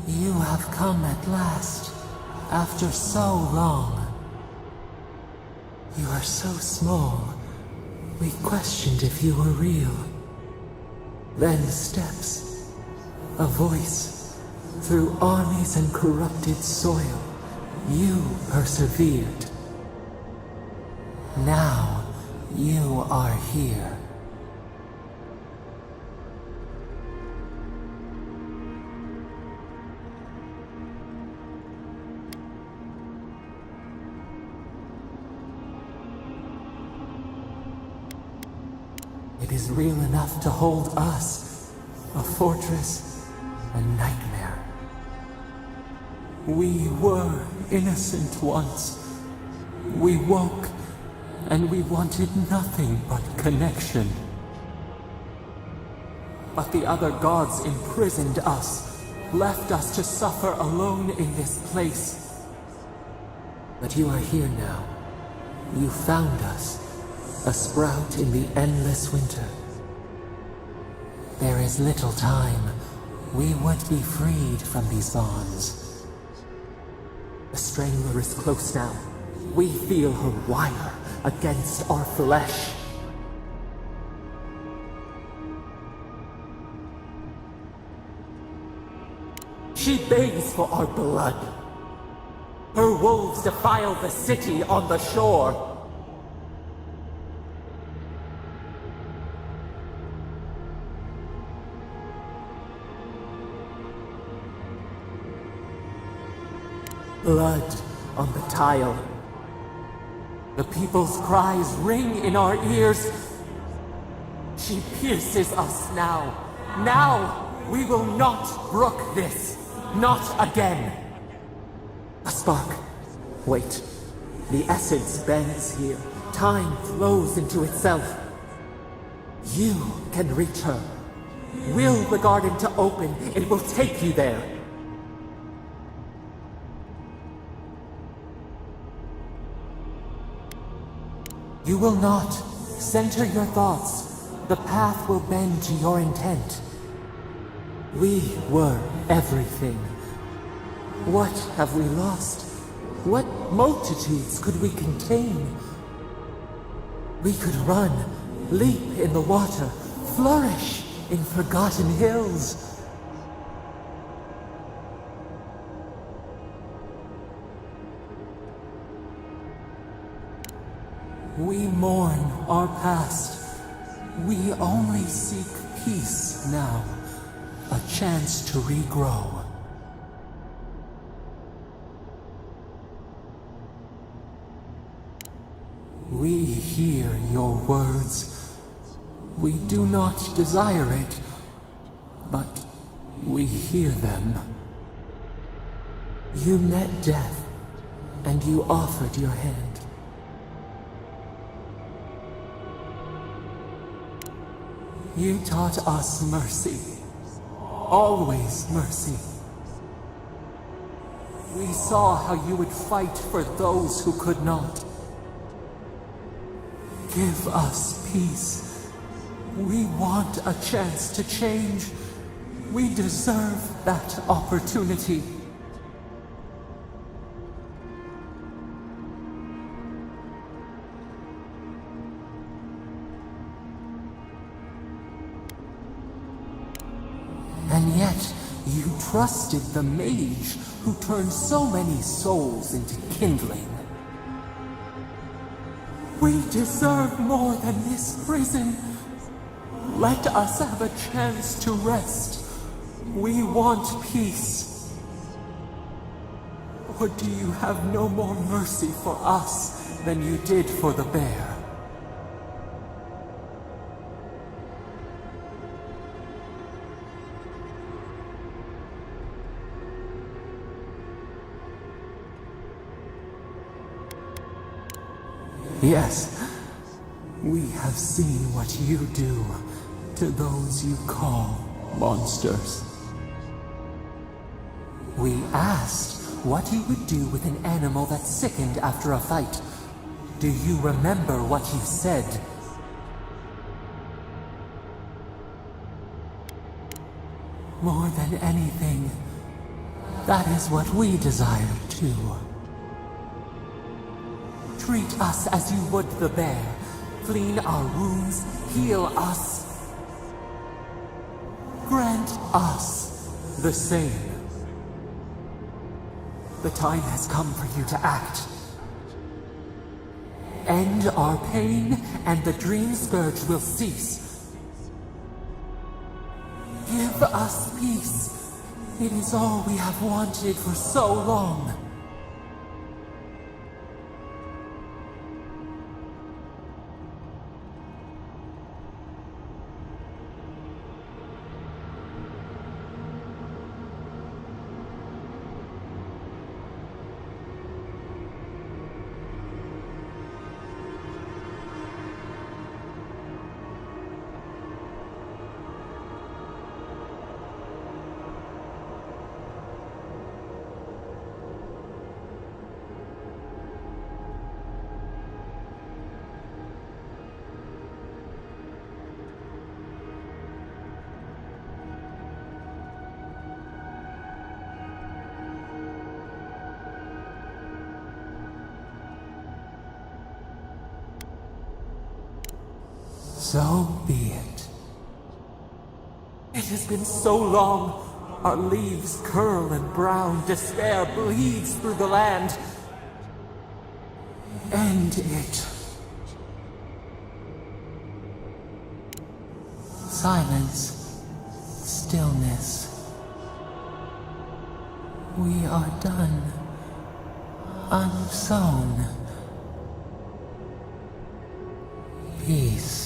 You have come at last, after so long. You are so small, we questioned if you were real. Then steps, a voice, through armies and corrupted soil, you persevered. Now, you are here. It is real enough to hold us, a fortress, a nightmare. We were innocent once. We woke, and we wanted nothing but connection. But the other gods imprisoned us, left us to suffer alone in this place. But you are here now. You found us. A sprout in the endless winter. There is little time. We would be freed from these bonds. The Strangler is close now. We feel her wire against our flesh. She begs for our blood. Her wolves defile the city on the shore. Blood on the tile. The people's cries ring in our ears. She pierces us now. Now! We will not brook this. Not again. A spark. Wait. The essence bends here. Time flows into itself. You can reach her. Will the garden to open. It will take you there. You will not. Center your thoughts. The path will bend to your intent. We were everything. What have we lost? What multitudes could we contain? We could run, leap in the water, flourish in forgotten hills. We mourn our past. We only seek peace now. A chance to regrow. We hear your words. We do not desire it, but we hear them. You met death, and you offered your hand. You taught us mercy. Always mercy. We saw how you would fight for those who could not. Give us peace. We want a chance to change. We deserve that opportunity. And yet, You trusted the mage who turned so many souls into kindling. We deserve more than this prison. Let us have a chance to rest. We want peace. Or do you have no more mercy for us than you did for the bear? Yes, we have seen what you do to those you call monsters. We asked what you would do with an animal that sickened after a fight. Do you remember what you said? More than anything, that is what we desire too. Treat us as you would the bear. Clean our wounds, heal us. Grant us the same. The time has come for you to act. End our pain, and the dream scourge will cease. Give us peace. It is all we have wanted for so long. So be it. It has been so long. Our leaves curl and brown. Despair bleeds through the land. End it. Silence. Stillness. We are done. Unsown. Peace.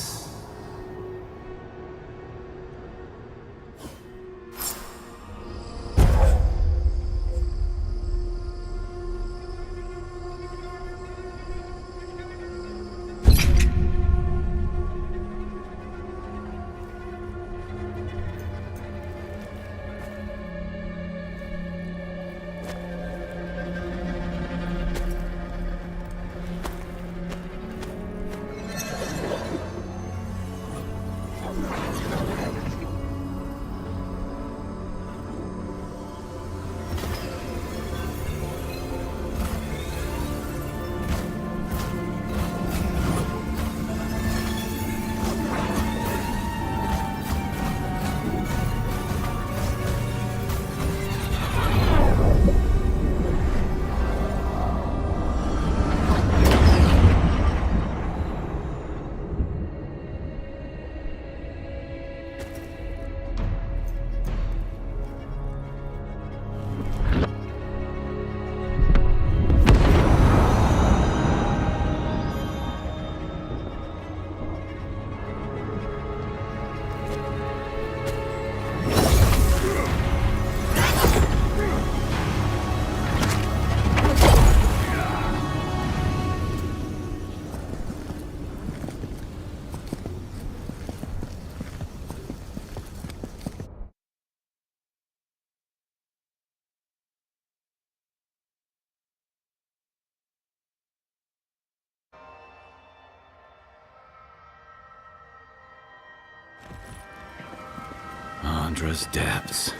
Andra's depths.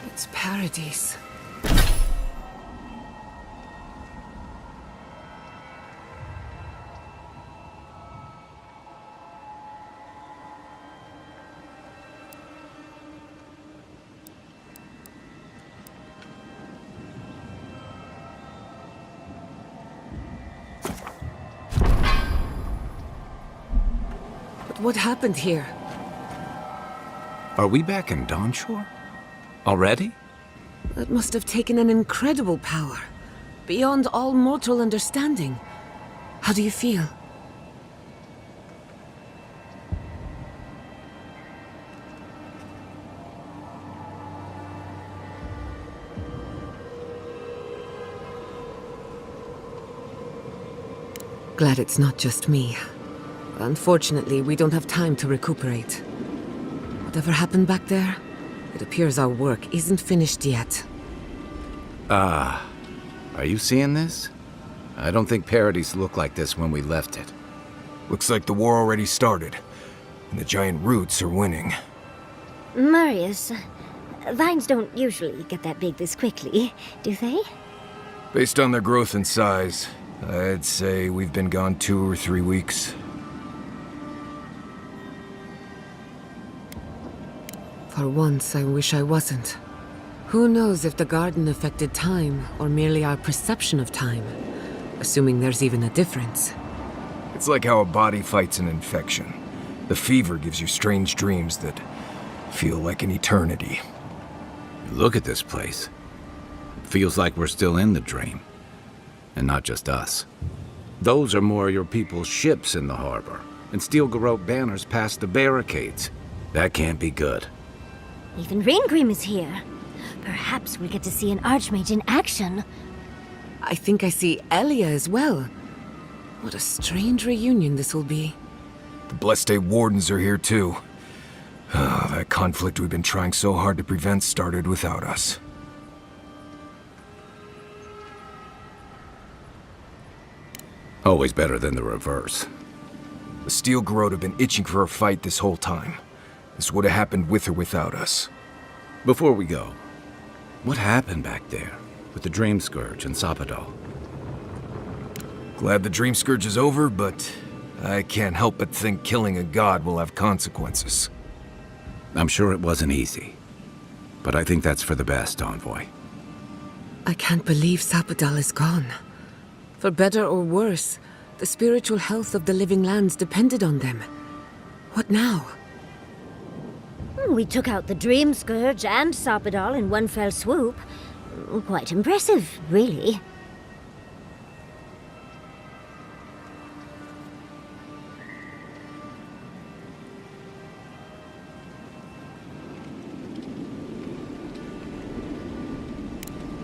It's paradise. What happened here? Are we back in Dawnshore? Already? That must have taken an incredible power. Beyond all mortal understanding. How do you feel? Glad it's not just me. Unfortunately, we don't have time to recuperate. Whatever happened back there, it appears our work isn't finished yet. Are you seeing this? I don't think Paradise looked like this when we left it. Looks like the war already started, and the giant roots are winning. Marius, vines don't usually get that big this quickly, do they? Based on their growth and size, I'd say we've been gone 2 or 3 weeks. For once, I wish I wasn't. Who knows if the garden affected time, or merely our perception of time? Assuming there's even a difference. It's like how a body fights an infection. The fever gives you strange dreams that feel like an eternity. Look at this place. It feels like we're still in the dream. And not just us. Those are more your people's ships in the harbor, and steel garrote banners past the barricades. That can't be good. Even Raingrim is here. Perhaps we'll get to see an Archmage in action. I think I see Elia as well. What a strange reunion this will be. The Blessed Wardens are here too. That conflict we've been trying so hard to prevent started without us. Always better than the reverse. The Steel Garrote have been itching for a fight this whole time. This would have happened with or without us. Before we go, what happened back there with the Dream Scourge and Sapadal? Glad the Dream Scourge is over, but I can't help but think killing a god will have consequences. I'm sure it wasn't easy, but I think that's for the best, Envoy. I can't believe Sapadal is gone. For better or worse, the spiritual health of the living lands depended on them. What now? We took out the Dream Scourge and Sapadal in one fell swoop. Quite impressive, really.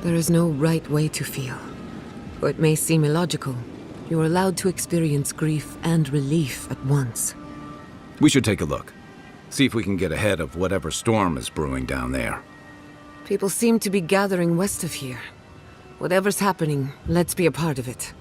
There is no right way to feel. Though it may seem illogical, you are allowed to experience grief and relief at once. We should take a look. See if we can get ahead of whatever storm is brewing down there. People seem to be gathering west of here. Whatever's happening, let's be a part of it.